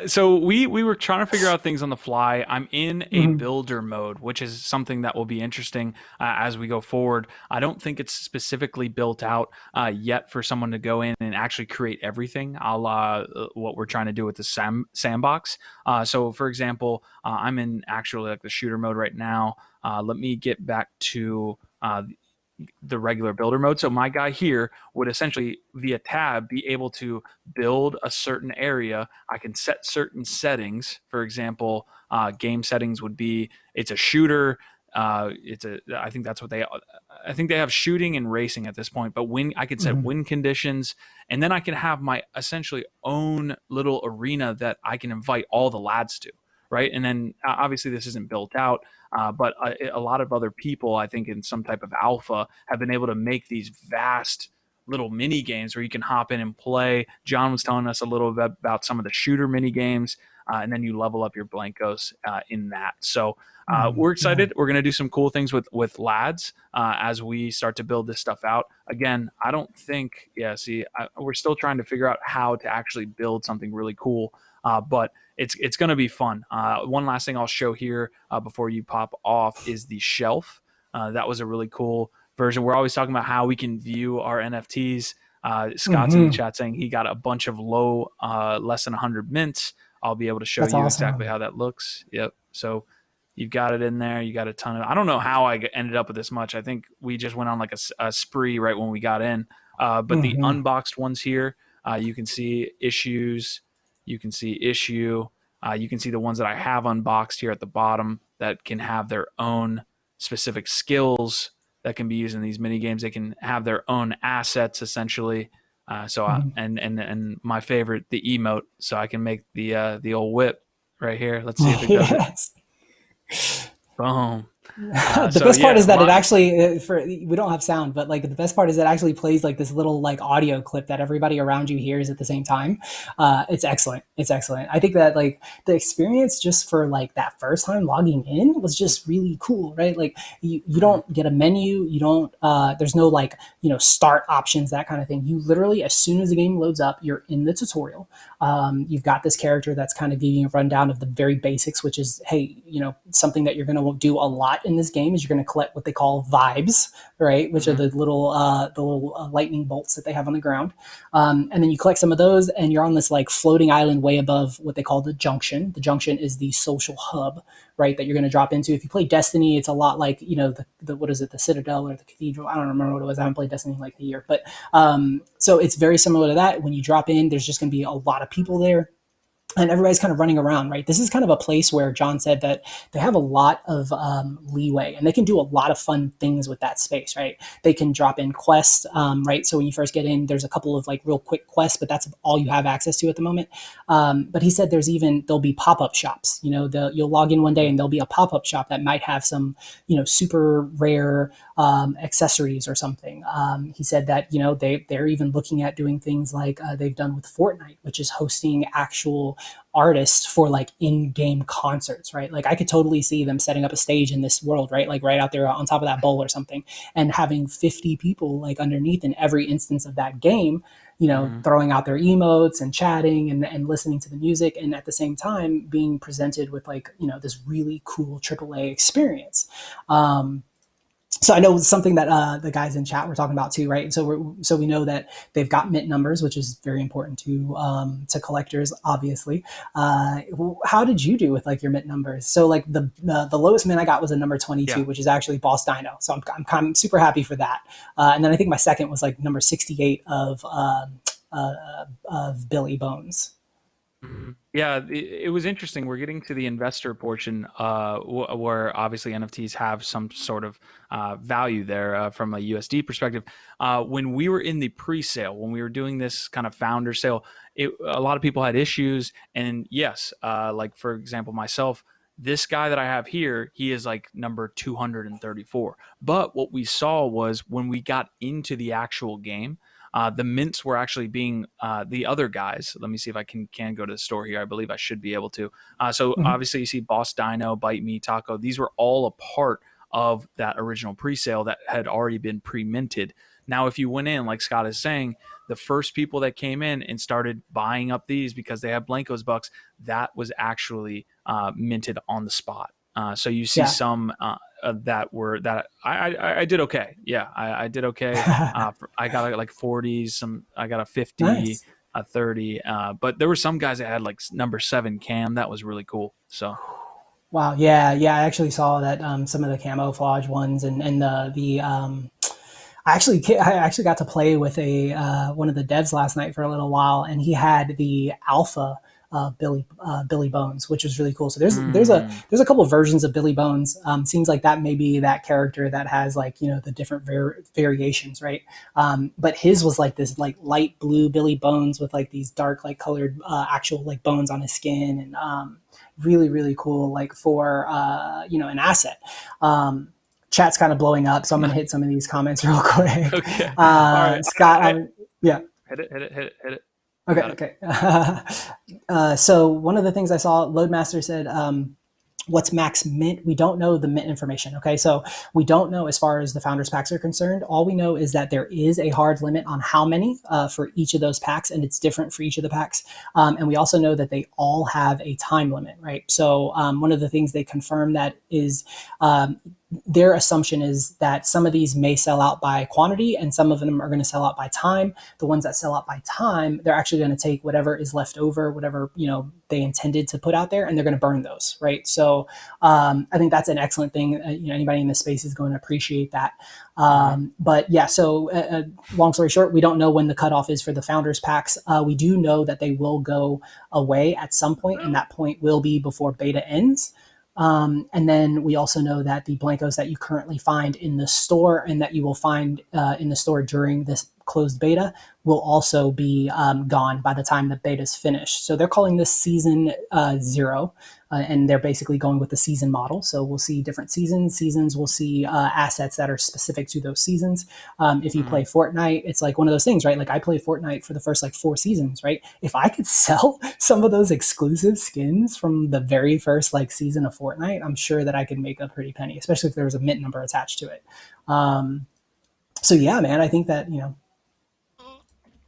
So we were trying to figure out things on the fly. I'm in a builder mode, which is something that will be interesting as we go forward. I don't think it's specifically built out yet for someone to go in and actually create everything, a la what we're trying to do with the Sandbox. So for example, I'm in actually like the shooter mode right now. Let me get back to the regular builder mode. So my guy here would essentially via tab be able to build a certain area. I can set certain settings. For example, game settings would be, it's a shooter. I think that's what I think they have shooting and racing at this point, but I could set win conditions, and then I can have my essentially own little arena that I can invite all the lads to. Right. And then obviously this isn't built out, but a lot of other people, I think in some type of alpha, have been able to make these vast little mini games where you can hop in and play. John was telling us a little bit about some of the shooter mini games, and then you level up your Blankos in that. So we're excited. We're going to do some cool things with lads as we start to build this stuff out. Again, I don't think, we're still trying to figure out how to actually build something really cool, but it's going to be fun. One last thing I'll show here before you pop off is the shelf. That was a really cool version. We're always talking about how we can view our NFTs. Scott's in the chat saying he got a bunch of low, less than 100 mints. I'll be able to show you exactly how that looks. Yep. So you've got it in there. You got a ton of, I don't know how I ended up with this much. I think we just went on like a spree right when we got in. But the unboxed ones here, you can see issues. You can see issue. You can see the ones that I have unboxed here at the bottom that can have their own specific skills that can be used in these mini games. They can have their own assets essentially. And my favorite, the emote. So I can make the old whip right here. Let's see if it does it. Boom. The best part is that it actually, we don't have sound, but like the best part is that it actually plays like this little like audio clip that everybody around you hears at the same time. It's excellent. It's excellent. I think that like the experience just for like that first time logging in was just really cool, right? Like you don't get a menu, you don't, there's no like, start options, that kind of thing. You literally, as soon as the game loads up, you're in the tutorial. You've got this character that's kind of giving you a rundown of the very basics, which is, hey, something that you're going to do a lot in this game is you're going to collect what they call vibes, right? Which are the little lightning bolts that they have on the ground. And then you collect some of those and you're on this like floating island way above what they call the junction. The junction is the social hub, right? That you're going to drop into. If you play Destiny, it's a lot like, the what is it? The Citadel or the Cathedral. I don't remember what it was. I haven't played Destiny in like a year, but so it's very similar to that. When you drop in, there's just going to be a lot of people there. And everybody's kind of running around, right? This is kind of a place where John said that they have a lot of leeway and they can do a lot of fun things with that space, right? They can drop in quests, right? So when you first get in, there's a couple of like real quick quests, but that's all you have access to at the moment. But he said there'll be pop-up shops. You'll log in one day and there'll be a pop-up shop that might have some, super rare accessories or something. He said that, they're even looking at doing things like they've done with Fortnite, which is hosting actual artists for like in-game concerts, right? Like I could totally see them setting up a stage in this world, right? Like right out there on top of that bowl or something, and having 50 people like underneath in every instance of that game, throwing out their emotes and chatting and listening to the music, and at the same time being presented with like, this really cool AAA experience. So I know something that the guys in chat were talking about too, right? So we know that they've got mint numbers, which is very important to collectors, obviously. How did you do with like your mint numbers? So like the lowest mint I got was a number 22, Yeah. which is actually Boss Dino. So I'm super happy for that. And then I think my second was like number 68 of Billy Bones. Yeah, it was interesting. We're getting to the investor portion, where obviously NFTs have some sort of value there from a USD perspective. When we were in the pre-sale, when we were doing this kind of founder sale, a lot of people had issues. And yes, like for example, myself, this guy that I have here, he is like number 234. But what we saw was when we got into the actual game, the mints were actually being the other guys. Let me see if I can go to the store here. I believe I should be able to. So Mm-hmm. obviously you see Boss Dino, Bite Me, Taco. These were all a part of that original pre-sale that had already been pre-minted. Now, if you went in, like Scott is saying, the first people that came in and started buying up these because they have Blankos bucks, that was actually minted on the spot. So you see Yeah. some that were that I did okay. Yeah, I did okay. I got like 40s, some I got a 50, Nice. a 30. But there were some guys that had like number 7 cam. That was really cool. So Wow. Yeah. Yeah. I actually saw that some of the camouflage ones and I actually got to play with a one of the devs last night for a little while, and he had the alpha Billy Bones, which was really cool. So there's a couple of versions of Billy Bones. Seems like that may be that character that has like the different variations, right? But his was like this like light blue Billy Bones with like these dark like colored actual like bones on his skin, and really really cool like for an asset. Chat's kind of blowing up, so I'm going to hit some of these comments real quick. okay, all right, Scott, yeah. hit it. Okay. So one of the things I saw, Loadmaster said, what's max mint? We don't know the mint information. Okay, so we don't know as far as the founders packs are concerned. All we know is that there is a hard limit on how many for each of those packs, and it's different for each of the packs. And we also know that they all have a time limit, right? So one of the things they confirm that is their assumption is that some of these may sell out by quantity and some of them are going to sell out by time. The ones that sell out by time, they're actually going to take whatever is left over, whatever they intended to put out there, and they're going to burn those, right? So I think that's an excellent thing. Anybody in this space is going to appreciate that. But yeah, so long story short, we don't know when the cutoff is for the founders packs. We do know that they will go away at some point, and that point will be before beta ends. And then we also know that the Blankos that you currently find in the store and that you will find in the store during this closed beta will also be gone by the time the beta is finished. So they're calling this season 0, and they're basically going with the season model. So we'll see different seasons. Seasons will see assets that are specific to those seasons. If you play Fortnite, it's like one of those things, right? Like I play Fortnite for the first like 4 seasons, right? If I could sell some of those exclusive skins from the very first like season of Fortnite, I'm sure that I could make a pretty penny, especially if there was a mint number attached to it. So yeah, man, I think that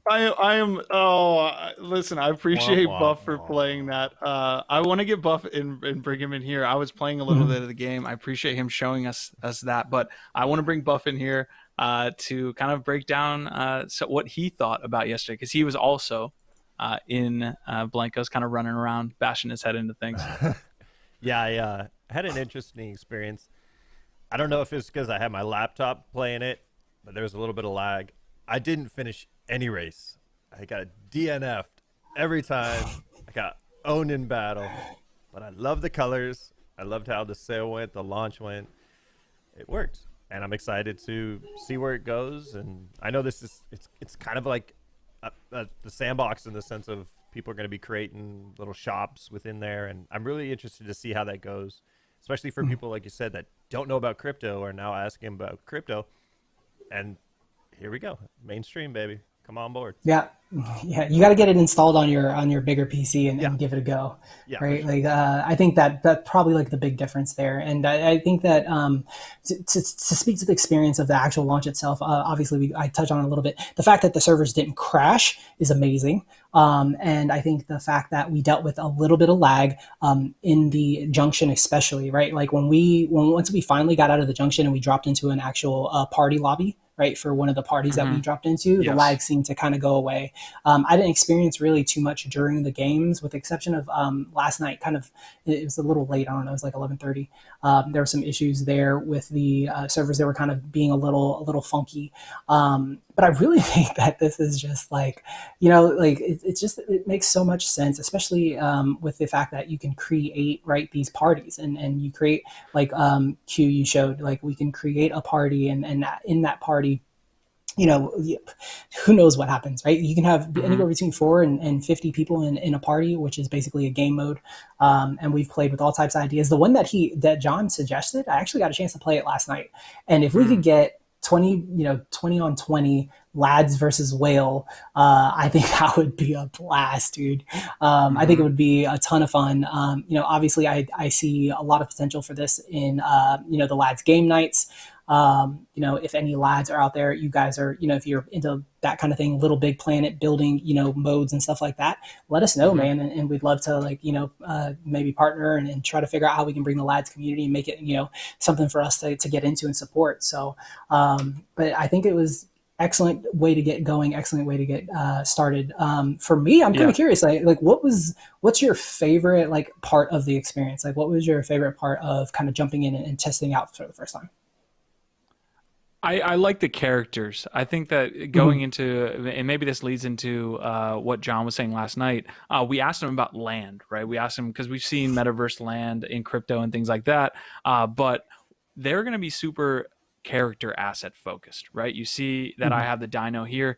I am. Listen, I appreciate Buff for playing that. I want to get Buff and bring him in here. I was playing a little bit of the game. I appreciate him showing us that, but I want to bring Buff in here to kind of break down what he thought about yesterday, because he was also in Blankos, kind of running around, bashing his head into things. Yeah, I had an interesting experience. I don't know if it's because I had my laptop playing it, but there was a little bit of lag. I didn't finish any race. I got DNF'd every time. I got owned in battle. But I love the colors. I loved how the sale went, the launch went. It worked. And I'm excited to see where it goes. And I know it's kind of like the Sandbox in the sense of people are going to be creating little shops within there. And I'm really interested to see how that goes, especially for people, like you said, that don't know about crypto or now asking about crypto. And here we go. Mainstream, baby. come on board. Yeah, yeah, you got to get it installed on your bigger PC and give it a go, Yeah, right? sure. Like, I think that probably like the big difference there, and I think that to speak to the experience of the actual launch itself, obviously I touched on it a little bit. The fact that the servers didn't crash is amazing, and I think the fact that we dealt with a little bit of lag in the junction, especially, right? Like once we finally got out of the junction and we dropped into an actual party lobby, right, for one of the parties that we dropped into, the lag seemed to kind of go away. I didn't experience really too much during the games, with the exception of last night. Kind of, it was a little late. I don't know. It was like 11:30. There were some issues there with the servers. They were kind of being a little funky. But I really think that this is just like, like it makes so much sense, especially with the fact that you can create, right, these parties, and you create, like Q, you showed, like we can create a party, and in that party, who knows what happens, right? You can have anywhere between 4 and 50 people in a party, which is basically a game mode. And we've played with all types of ideas. The one that John suggested, I actually got a chance to play it last night. And if we could get 20 on 20 lads versus whale, I think that would be a blast, dude. I think it would be a ton of fun. Obviously I see a lot of potential for this in the lads game nights. If any lads are out there, you guys are, if you're into that kind of thing, Little Big Planet building, modes and stuff like that, let us know, man. And we'd love to maybe partner and try to figure out how we can bring the lads community and make it, something for us to get into and support. So, but I think it was excellent way to get going, excellent way to get started. For me, I'm kind of curious, like what's your favorite part of the experience? Like, what was your favorite part of kind of jumping in and testing out for the first time? I like the characters. I think that going into, and maybe this leads into what John was saying last night, we asked him about land, right? We asked him, because we've seen metaverse land in crypto and things like that, but they're going to be super character asset focused, right? You see that I have the dino here.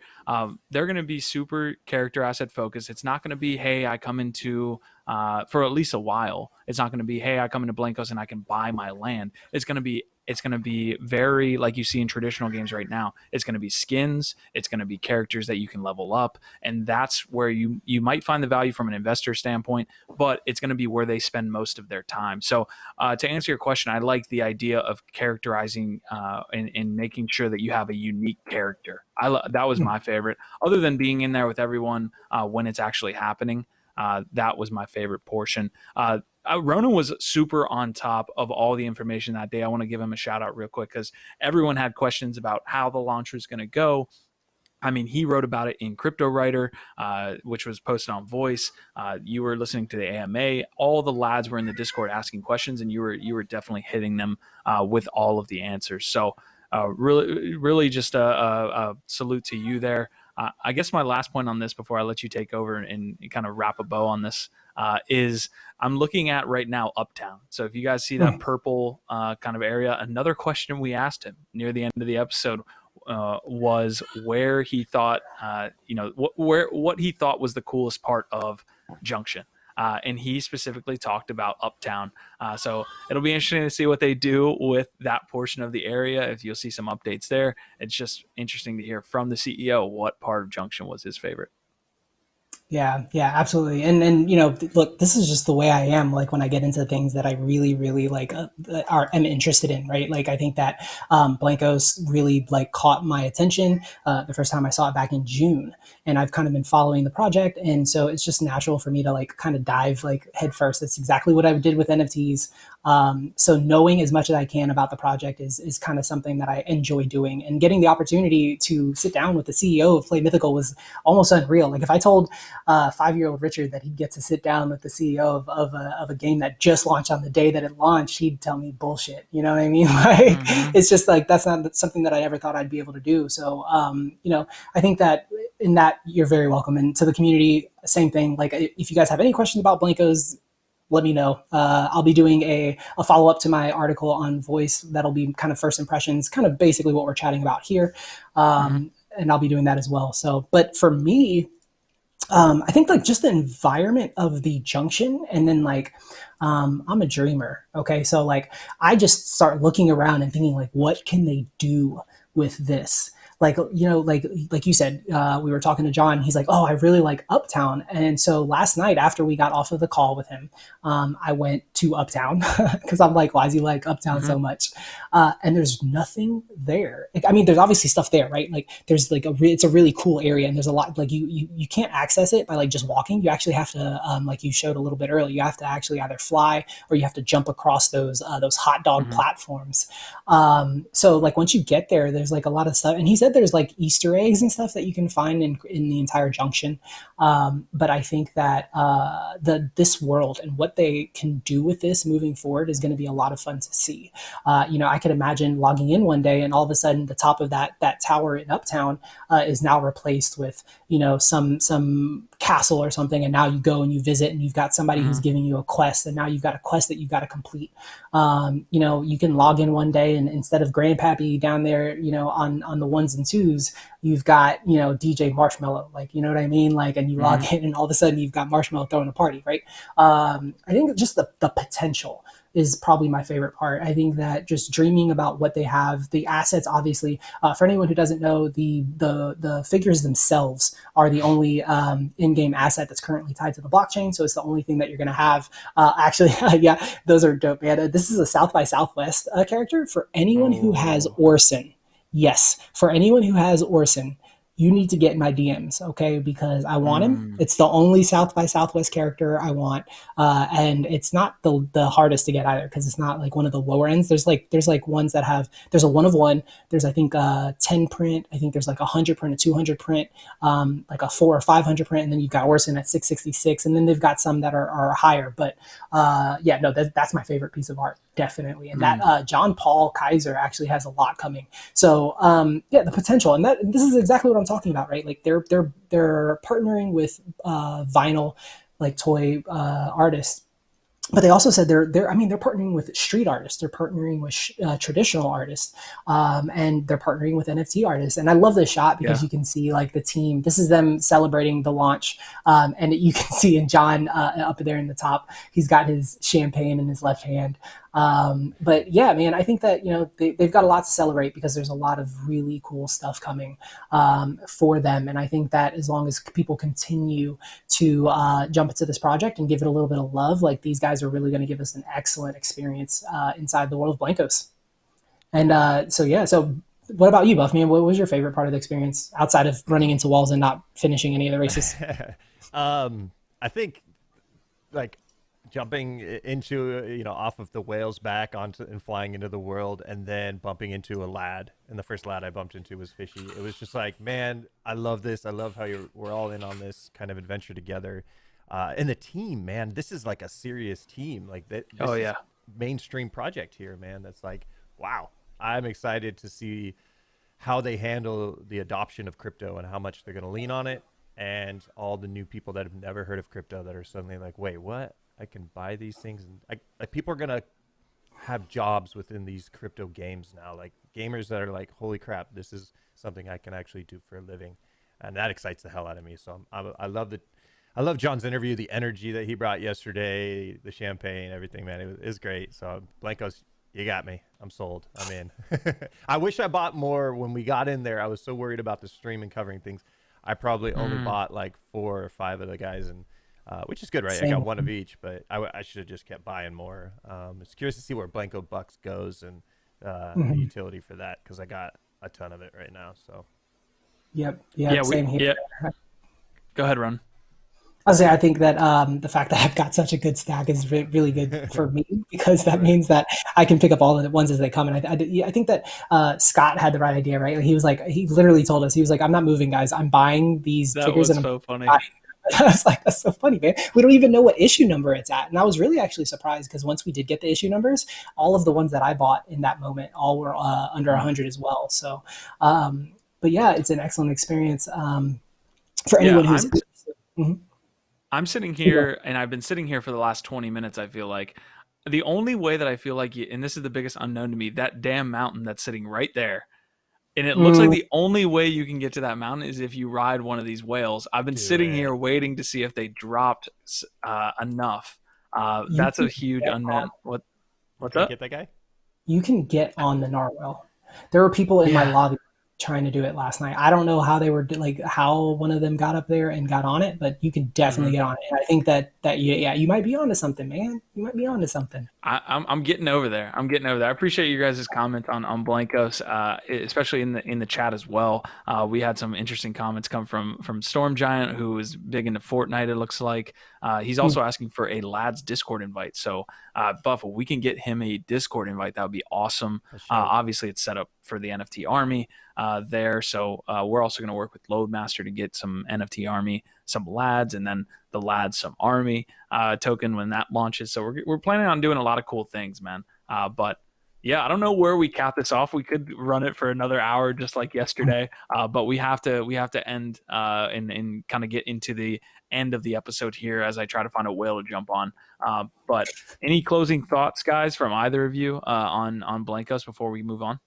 They're going to be super character asset focused. It's not going to be, hey, I come into, for at least a while, it's not going to be, hey, I come into Blankos and I can buy my land. It's going to be very, like you see in traditional games right now. It's going to be skins. It's going to be characters that you can level up. And that's where you might find the value from an investor standpoint, but it's going to be where they spend most of their time. So to answer your question, I like the idea of characterizing and making sure that you have a unique character. That was my favorite. Other than being in there with everyone when it's actually happening, that was my favorite portion. Ronin was super on top of all the information that day. I want to give him a shout out real quick because everyone had questions about how the launch was going to go. I mean, he wrote about it in Crypto Writer, which was posted on Voice. You were listening to the AMA. All the lads were in the Discord asking questions, and you were definitely hitting them with all of the answers. So really just a salute to you there. I guess my last point on this before I let you take over and kind of wrap a bow on this is I'm looking at right now Uptown. So if you guys see that purple kind of area, another question we asked him near the end of the episode was where he thought, what he thought was the coolest part of Junction. And he specifically talked about Uptown. So it'll be interesting to see what they do with that portion of the area. If you'll see some updates there, it's just interesting to hear from the CEO what part of Junction was his favorite. Yeah, absolutely. And look, this is just the way I am. Like when I get into things that I really, really am interested in, right? Like I think that Blankos really caught my attention the first time I saw it back in June, and I've kind of been following the project, and so it's just natural for me to kind of dive head first. That's exactly what I did with NFTs. So knowing as much as I can about the project is kind of something that I enjoy doing, and getting the opportunity to sit down with the CEO of Play Mythical was almost unreal. Like if I told 5-year-old Richard that he'd get to sit down with the CEO of a game that just launched on the day that it launched, he'd tell me bullshit. You know what I mean? It's just that's not something that I ever thought I'd be able to do. So, I think that in that you're very welcome. And to the community, same thing. Like if you guys have any questions about Blankos, let me know. I'll be doing a follow-up to my article on Voice. That'll be kind of first impressions, kind of basically what we're chatting about here. And I'll be doing that as well. So, but for me, I think just the environment of the junction, and then I'm a dreamer. Okay. So I just start looking around and thinking what can they do with this. Like, like you said, we were talking to John. He's like, oh, I really like Uptown. And so last night after we got off of the call with him, I went to Uptown because I'm like, why does he like Uptown so much? And there's nothing there. Like, I mean, there's obviously stuff there, right? Like there's like it's a really cool area, and there's a lot, like you can't access it by like just walking. You actually have to, like you showed a little bit earlier, you have to actually either fly or you have to jump across those hot dog platforms. So like once you get there, there's like a lot of stuff. And he said there's like Easter eggs and stuff that you can find in the entire junction. But I think that this world and what they can do with this moving forward is going to be a lot of fun to see. I could imagine logging in one day and all of a sudden the top of that tower in Uptown is now replaced with, some castle or something. And now you go and you visit and you've got somebody who's giving you a quest, and now you've got a quest that you've got to complete. You can log in one day and instead of Grandpappy down there, on the ones and twos, you've got, DJ Marshmallow, like, you know what I mean? Like, and you log in and all of a sudden you've got Marshmallow throwing a party, right? I think just the potential is probably my favorite part. I think that just dreaming about what they have, the assets, obviously, for anyone who doesn't know, the figures themselves are the only in-game asset that's currently tied to the blockchain. So it's the only thing that you're going to have. Yeah, those are dope, man. This is a South by Southwest character. For anyone who has Orson, yes, for anyone who has Orson, you need to get in my DMs, okay? Because I want him. It's the only South by Southwest character I want, and it's not the hardest to get either, because it's not like one of the lower ends. There's like ones that have. There's a 1 of 1. There's I think 10 print. I think there's like 100 print, a 200 print, like a 400 or 500 print, and then you've got Orson at 666, and then they've got some that are higher. But yeah, no, that's my favorite piece of art, definitely. And that John Paul Kaiser actually has a lot coming. So yeah, the potential, and this is exactly what I'm talking about, right? Like they're partnering with vinyl, like toy artists, but they also said they're partnering with street artists, they're partnering with traditional artists, and they're partnering with NFT artists. And I love this shot because you can see like the team. This is them celebrating the launch, and you can see in John up there in the top, he's got his champagne in his left hand. But yeah, man, I think that, they've got a lot to celebrate because there's a lot of really cool stuff coming for them. And I think that as long as people continue to jump into this project and give it a little bit of love, like these guys are really going to give us an excellent experience inside the world of Blankos. And so what about you, Buff, man? What was your favorite part of the experience outside of running into walls and not finishing any of the races? I think like jumping into, off of the whale's back onto and flying into the world, and then bumping into a lad. And the first lad I bumped into was Fishy. It was just like, man, I love this. I love how we're all in on this kind of adventure together. And the team, man, this is like a serious team. Like that. Is mainstream project here, man. That's like, wow. I'm excited to see how they handle the adoption of crypto and how much they're going to lean on it, and all the new people that have never heard of crypto that are suddenly like, wait, what? I can buy these things, and people are gonna have jobs within these crypto games now. Like gamers that are like, holy crap, this is something I can actually do for a living, and that excites the hell out of me. So I love John's interview, the energy that he brought yesterday, the champagne, everything, man. It was great. So Blankos, you got me. I'm sold. I'm in. I wish I bought more when we got in there. I was so worried about the stream and covering things. I probably only bought like 4 or 5 of the guys, and which is good, right? Same. I got 1 of each, but I should have just kept buying more. It's curious to see where Blanco Bucks goes and the utility for that, because I got a ton of it right now. So. Yep. Same here. Go ahead, Ron. I think that the fact that I've got such a good stack is really good for me, because that means that I can pick up all of the ones as they come. And I think that Scott had the right idea, right? He was like, he literally told us, he was like, I'm not moving, guys. I'm buying these figures. That was so funny. I was like, that's so funny, man. We don't even know what issue number it's at. And I was really actually surprised, because once we did get the issue numbers, all of the ones that I bought in that moment all were under 100 as well. So, but yeah, it's an excellent experience for anyone who's... I'm sitting here, and I've been sitting here for the last 20 minutes, I feel like. The only way that I feel like, and this is the biggest unknown to me, that damn mountain that's sitting right there. And it looks like the only way you can get to that mountain is if you ride one of these whales. I've been sitting here waiting to see if they dropped enough. That's a huge unknown. What's up? Get that guy? You can get on the narwhal. There were people in my Yeah. lobby trying to do it last night. I don't know how they were like how one of them got up there and got on it, but you can definitely get on it. And I think that you might be onto something, man. You might be onto something. I'm getting over there. I'm getting over there. I appreciate you guys' comment on Blankos, especially in the chat as well. We had some interesting comments come from Storm Giant, who is big into Fortnite. It looks like he's also asking for a LADZ Discord invite. So, Buff, if we can get him a Discord invite, that would be awesome. Obviously, it's set up for the NFT Army there. So we're also going to work with Loadmaster to get some NFT Army, some LADs, and then the LADs some Army token when that launches. So we're planning on doing a lot of cool things, man. But yeah, I don't know where we cap this off. We could run it for another hour, just like yesterday. But we have to end and kind of get into the end of the episode here as I try to find a whale to jump on. But any closing thoughts, guys, from either of you on Blankos before we move on?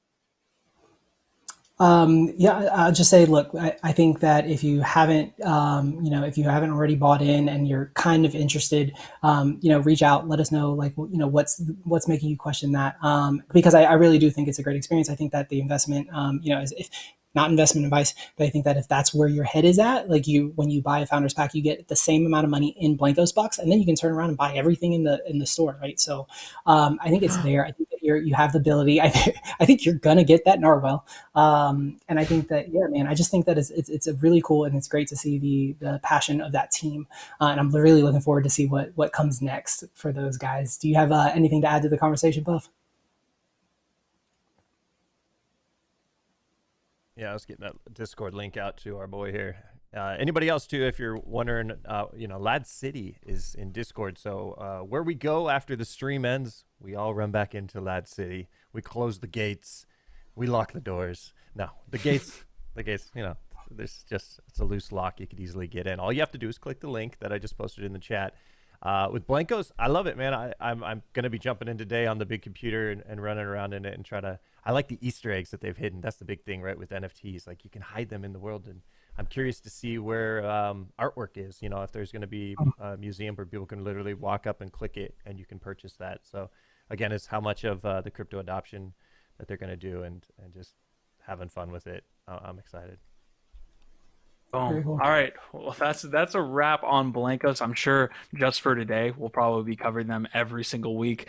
Yeah, I'll just say, look, I think that if you haven't, if you haven't already bought in and you're kind of interested, reach out, let us know, like, what's making you question that. Because I really do think it's a great experience. I think that the investment, is not investment advice, but I think that if that's where your head is at, like when you buy a founders pack, you get the same amount of money in Blankos bucks, and then you can turn around and buy everything in the store, right? So I think it's there. I think that you have the ability. I think you're gonna get that narwhal, and I think that man, I just think that it's a really cool, and it's great to see the passion of that team, and I'm really looking forward to see what comes next for those guys. Do you have anything to add to the conversation, Buff? Yeah, I was getting that Discord link out to our boy here. Anybody else too, if you're wondering, LADZ City is in Discord. So where we go after the stream ends, we all run back into LADZ City. We close the gates. We lock the doors. No, the gates, there's just, it's a loose lock. You could easily get in. All you have to do is click the link that I just posted in the chat. With Blankos, I love it, man. I'm going to be jumping in today on the big computer and running around in it and I like the Easter eggs that they've hidden. That's the big thing, right, with NFTs. Like, you can hide them in the world, and I'm curious to see where artwork is, if there's going to be a museum where people can literally walk up and click it and you can purchase that. So, again, it's how much of the crypto adoption that they're going to do and just having fun with it. I'm excited. Boom. Cool. All right. Well, that's a wrap on Blankos. I'm sure just for today, we'll probably be covering them every single week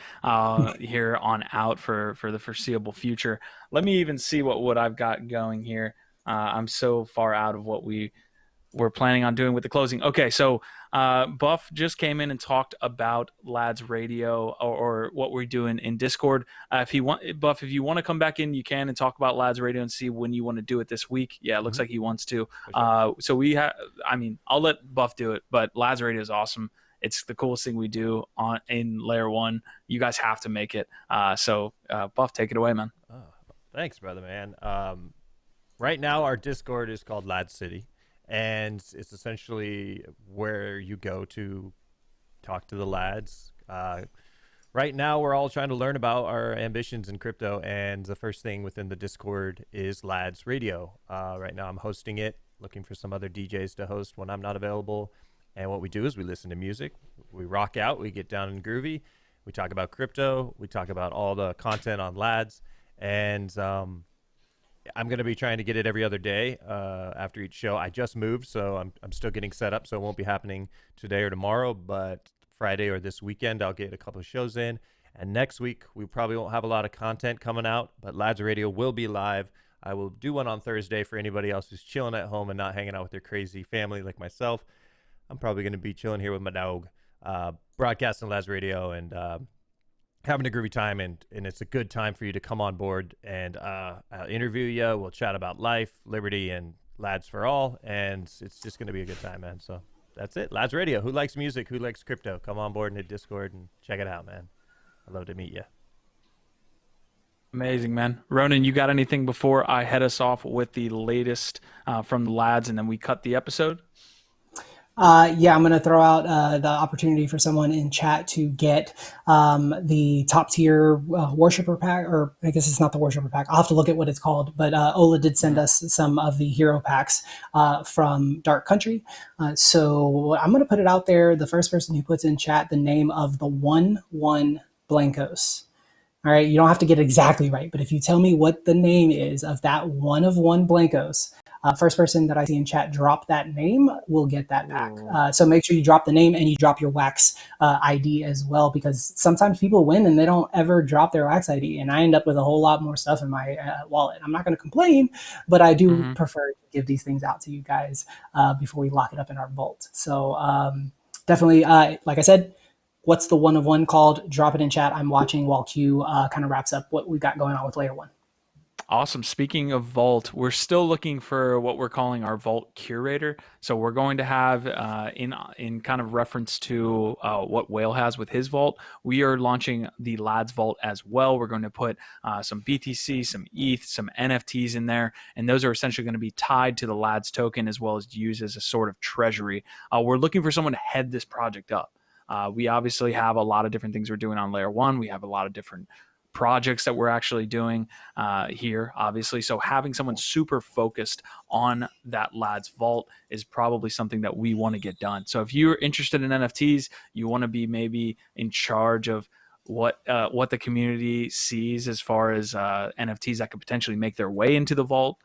here on out for the foreseeable future. Let me even see what I've got going here. I'm so far out of what we're planning on doing with the closing. Okay, so Buff just came in and talked about LADZ Radio or what we're doing in Discord. Buff, if you want to come back in, you can and talk about LADZ Radio and see when you want to do it this week. Yeah, it looks like he wants to. Sure. So I'll let Buff do it, but LADZ Radio is awesome. It's the coolest thing we do in Layer 1. You guys have to make it. So Buff, take it away, man. Oh, thanks, brother, man. Right now, our Discord is called LADZ City. And it's essentially where you go to talk to the lads. Right now, we're all trying to learn about our ambitions in crypto, and the first thing within the Discord is LADZ Radio. Right now, I'm hosting it, looking for some other DJs to host when I'm not available. And what we do is we listen to music, we rock out, we get down and groovy, we talk about crypto, we talk about all the content on LADZ, and I'm going to be trying to get it every other day after each show. I just moved, so I'm still getting set up, so it won't be happening today or tomorrow, but Friday or this weekend, I'll get a couple of shows in. And next week, we probably won't have a lot of content coming out, but LADZ Radio will be live. I will do one on Thursday for anybody else who's chilling at home and not hanging out with their crazy family like myself. I'm probably going to be chilling here with my dog, broadcasting LADZ Radio and having a groovy time, and it's a good time for you to come on board, and I'll interview you. We'll chat about life, liberty, and LADZ for all, and it's just going to be a good time, man. So that's it. LADZ Radio. Who likes music? Who likes crypto? Come on board in the Discord and check it out, man. I'd love to meet you. Amazing, man. Ronin, you got anything before I head us off with the latest from the LADZ and then we cut the episode? Yeah, I'm going to throw out the opportunity for someone in chat to get the top tier worshiper pack, or I guess it's not the worshiper pack. I'll have to look at what it's called, but Oleh did send us some of the hero packs from Dark Country. So I'm going to put it out there. The first person who puts in chat the name of the 1-1 Blankos. All right, you don't have to get it exactly right, but if you tell me what the name is of that one of one Blankos, first person that I see in chat drop that name will get that pack. So make sure you drop the name and you drop your wax ID as well, because sometimes people win and they don't ever drop their wax ID, and I end up with a whole lot more stuff in my wallet. I'm not going to complain, but I do prefer to give these things out to you guys before we lock it up in our vault. So definitely, like I said, what's the one of one called? Drop it in chat. I'm watching while Q kind of wraps up what we've got going on with layer one. Awesome. Speaking of Vault, we're still looking for what we're calling our Vault Curator. So we're going to have, in kind of reference to what Whale has with his Vault, we are launching the LADZ Vault as well. We're going to put some BTC, some ETH, some NFTs in there, and those are essentially going to be tied to the LADZ token as well as used as a sort of treasury. We're looking for someone to head this project up. We obviously have a lot of different things we're doing on layer one. We have a lot of different projects that we're actually doing here, obviously. So having someone super focused on that LADZ vault is probably something that we want to get done. So if you're interested in NFTs, you want to be maybe in charge of what the community sees as far as NFTs that could potentially make their way into the vault,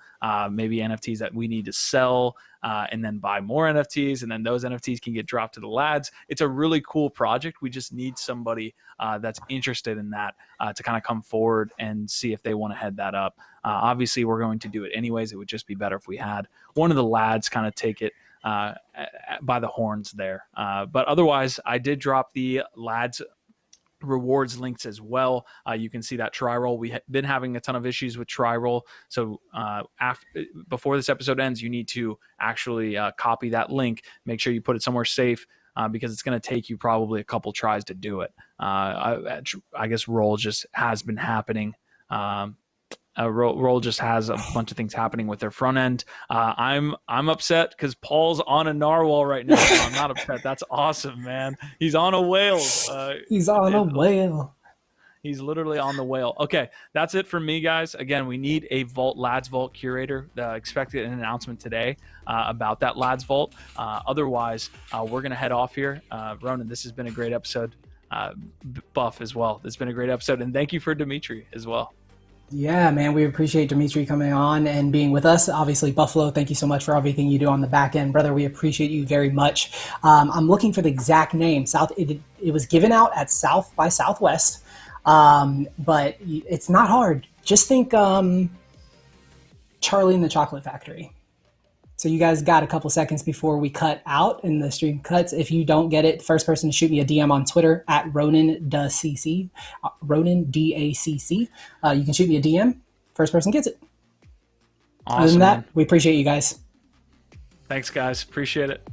maybe NFTs that we need to sell and then buy more NFTs, and then those NFTs can get dropped to the LADZ. It's a really cool project. We just need somebody that's interested in that to kind of come forward and see if they want to head that up. Obviously, we're going to do it anyways. It would just be better if we had one of the LADZ kind of take it by the horns there. But otherwise, I did drop the LADZ rewards links as well. You can see that try roll. We've been having a ton of issues with try roll. So before this episode ends, you need to actually copy that link. Make sure you put it somewhere safe because it's going to take you probably a couple tries to do it. I guess roll just has been happening. Roll just has a bunch of things happening with their front end. I'm upset because Paul's on a narwhal right now. So I'm not upset. That's awesome, man. He's on a whale. He's on a whale. He's literally on the whale. Okay, that's it for me, guys. Again, we need a Vault LADZ Vault Curator. Expected an announcement today about that LADZ Vault. Otherwise, we're going to head off here. Ronin, this has been a great episode. Buff as well. It's been a great episode. And thank you for Dimitri as well. Yeah, man, we appreciate Dimitri coming on and being with us. Obviously, Buffalo, thank you so much for everything you do on the back end. Brother, we appreciate you very much. I'm looking for the exact name. It was given out at South by Southwest, but it's not hard. Just think Charlie and the Chocolate Factory. So you guys got a couple seconds before we cut out and the stream cuts. If you don't get it, first person to shoot me a DM on Twitter at Ronin DACC. Ronin DACC. You can shoot me a DM. First person gets it. Awesome. Other than that, we appreciate you guys. Thanks, guys. Appreciate it.